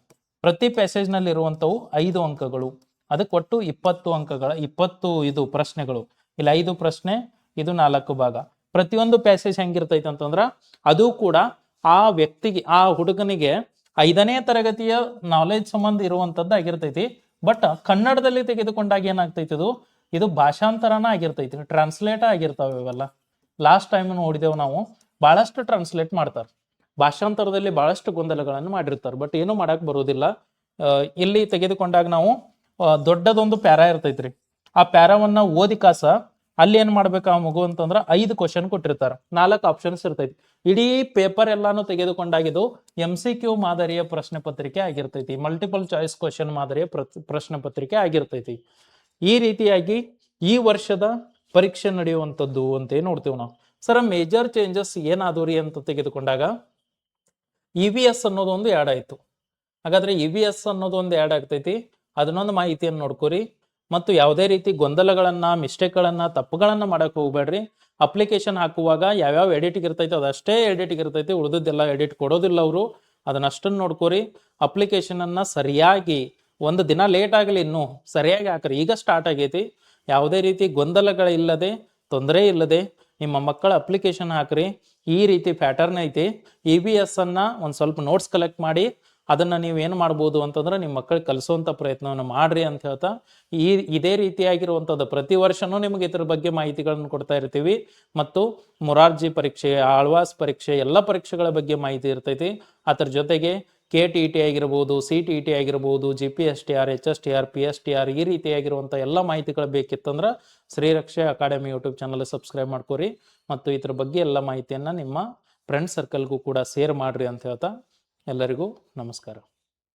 ಪ್ರತಿ ಪ್ಯಾಸೇಜ್ನಲ್ಲಿ ಇರುವಂಥವು 5 ಅಂಕಗಳು, ಅದಕ್ಕೆ ಒಟ್ಟು 20 ಅಂಕಗಳ 20 ಇದು ಪ್ರಶ್ನೆಗಳು. ಇಲ್ಲಿ 5 ಪ್ರಶ್ನೆ, ಇದು 4 ಭಾಗ. ಪ್ರತಿಯೊಂದು ಪ್ಯಾಸೇಜ್ ಹೆಂಗಿರ್ತೈತೆ ಅಂತಂದ್ರೆ ಅದು ಕೂಡ ಆ ವ್ಯಕ್ತಿಗೆ, ಆ ಹುಡುಗನಿಗೆ 5ನೇ ತರಗತಿಯ ನಾಲೆಜ್ ಸಂಬಂಧ ಇರುವಂಥದ್ದು ಆಗಿರ್ತೈತಿ. ಬಟ್ ಕನ್ನಡದಲ್ಲಿ ತೆಗೆದುಕೊಂಡಾಗ ಏನಾಗ್ತೈತಿ, ಇದು ಭಾಷಾಂತರನ ಆಗಿರ್ತೈತಿ, ಟ್ರಾನ್ಸ್ಲೇಟ್ ಆಗಿರ್ತಾವೆ ಇವೆಲ್ಲ. ಲಾಸ್ಟ್ ಟೈಮ್ ನೋಡಿದೆವು ನಾವು, ಬಹಳಷ್ಟು ಟ್ರಾನ್ಸ್ಲೇಟ್ ಮಾಡ್ತಾರೆ. ಭಾಷಾಂತರದಲ್ಲಿ ಬಹಳಷ್ಟು ಗೊಂದಲಗಳನ್ನು ಮಾಡಿರ್ತಾರೆ, ಬಟ್ ಏನು ಮಾಡಕ್ ಬರೋದಿಲ್ಲ. ಇಲ್ಲಿ ತೆಗೆದುಕೊಂಡಾಗ ನಾವು ದೊಡ್ಡದೊಂದು ಪ್ಯಾರಾ ಇರ್ತೈತ್ರಿ, ಆ ಪ್ಯಾರಾವನ್ನ ಓದಿ ಕಾಸ ಅಲ್ಲಿ ಏನ್ ಮಾಡ್ಬೇಕು ಆ ಮಗು ಅಂತಂದ್ರ 5 ಕ್ವಶನ್ ಕೊಟ್ಟಿರ್ತಾರೆ, 4 ಆಪ್ಷನ್ಸ್ ಇರ್ತೈತಿ. ಇಡೀ ಪೇಪರ್ ಎಲ್ಲಾನು ತೆಗೆದುಕೊಂಡಾಗಿದ್ದು MCQ ಮಾದರಿಯ ಪ್ರಶ್ನೆ ಪತ್ರಿಕೆ ಆಗಿರ್ತೈತಿ, ಮಲ್ಟಿಪಲ್ ಚಾಯ್ಸ್ ಕ್ವಶನ್ ಮಾದರಿಯ ಪ್ರಶ್ನೆ ಪತ್ರಿಕೆ ಆಗಿರ್ತೈತಿ. ಈ ರೀತಿಯಾಗಿ ಈ ವರ್ಷದ ಪರೀಕ್ಷೆ ನಡೆಯುವಂಥದ್ದು ಅಂತ ನೋಡ್ತೀವಿ ನಾವು. ಸರ್ ಮೇಜರ್ ಚೇಂಜಸ್ ಏನಾದವ್ರಿ ಅಂತ ತೆಗೆದುಕೊಂಡಾಗ EVS ಅನ್ನೋದೊಂದು ಆ್ಯಡ್ ಆಯ್ತು. ಹಾಗಾದ್ರೆ EVS ಅನ್ನೋದೊಂದು ಆ್ಯಡ್ ಆಗ್ತೈತಿ, ಅದನ್ನೊಂದು ಮಾಹಿತಿಯನ್ನು ನೋಡ್ಕೋರಿ. ಮತ್ತು ಯಾವುದೇ ರೀತಿ ಗೊಂದಲಗಳನ್ನ, ಮಿಸ್ಟೇಕ್ಗಳನ್ನ, ತಪ್ಪುಗಳನ್ನ ಮಾಡಕ್ ಹೋಗ್ಬೇಡ್ರಿ. ಅಪ್ಲಿಕೇಶನ್ ಹಾಕುವಾಗ ಯಾವ್ಯಾವ ಎಡಿಟ್ಗೆ ಇರ್ತೈತೆ ಅದಷ್ಟೇ ಎಡಿಟ್ಗೆ ಇರ್ತೈತಿ, ಉಳಿದದ್ದೆಲ್ಲ ಎಡಿಟ್ ಕೊಡೋದಿಲ್ಲ ಅವರು, ಅದನ್ನಷ್ಟನ್ನು ನೋಡ್ಕೋರಿ. ಅಪ್ಲಿಕೇಶನ್ ಅನ್ನ ಸರಿಯಾಗಿ, ಒಂದು ದಿನ ಲೇಟ್ ಆಗಲಿ ಇನ್ನೂ ಸರಿಯಾಗಿ ಹಾಕ್ರಿ. ಈಗ ಸ್ಟಾರ್ಟ್ ಆಗೈತಿ, ಯಾವುದೇ ರೀತಿ ಗೊಂದಲಗಳಿಲ್ಲದೆ, ತೊಂದರೆ ಇಲ್ಲದೆ ನಿಮ್ಮ ಮಕ್ಕಳ ಅಪ್ಲಿಕೇಶನ್ ಹಾಕ್ರಿ. ಈ ರೀತಿ ಪ್ಯಾಟರ್ನ್ ಐತಿ. EVS ಅನ್ನ ಒಂದು ಸ್ವಲ್ಪ ನೋಟ್ಸ್ ಕಲೆಕ್ಟ್ ಮಾಡಿ ಅದನ್ನ ನೀವು ಏನು ಮಾಡ್ಬೋದು ಅಂತಂದ್ರೆ ನಿಮ್ಮ ಮಕ್ಕಳಿಗೆ ಕಲಿಸುವಂತ ಪ್ರಯತ್ನವನ್ನು ಮಾಡ್ರಿ ಅಂತ ಹೇಳ್ತಾ, ಇದೇ ರೀತಿಯಾಗಿರುವಂಥದ್ದು ಪ್ರತಿ ವರ್ಷನೂ ನಿಮಗೆ ಇದ್ರ ಬಗ್ಗೆ ಮಾಹಿತಿಗಳನ್ನು ಕೊಡ್ತಾ ಇರ್ತೀವಿ. ಮತ್ತು ಮೊರಾರ್ಜಿ ಪರೀಕ್ಷೆ, ಆಳ್ವಾಸ್ ಪರೀಕ್ಷೆ, ಎಲ್ಲ ಪರೀಕ್ಷೆಗಳ ಬಗ್ಗೆ ಮಾಹಿತಿ ಇರ್ತೈತಿ. ಅದರ ಜೊತೆಗೆ KTET ಆಗಿರ್ಬೋದು, CTET ಆಗಿರ್ಬೋದು, GPSTR, HSTR, PSTR ಈ ರೀತಿಯಾಗಿರುವಂಥ ಎಲ್ಲ ಮಾಹಿತಿಗಳು ಬೇಕಿತ್ತಂದ್ರೆ ಶ್ರೀರಕ್ಷೆ ಅಕಾಡೆಮಿ ಯೂಟ್ಯೂಬ್ ಚಾನಲ್ ಸಬ್ಸ್ಕ್ರೈಬ್ ಮಾಡ್ಕೋರಿ. ಮತ್ತು ಇದ್ರ ಬಗ್ಗೆ ಎಲ್ಲ ಮಾಹಿತಿಯನ್ನು ನಿಮ್ಮ ಫ್ರೆಂಡ್ ಸರ್ಕಲ್ಗೂ ಕೂಡ ಶೇರ್ ಮಾಡ್ರಿ ಅಂತ ಹೇಳ್ತಾ ಎಲ್ಲರಿಗೂ ನಮಸ್ಕಾರ.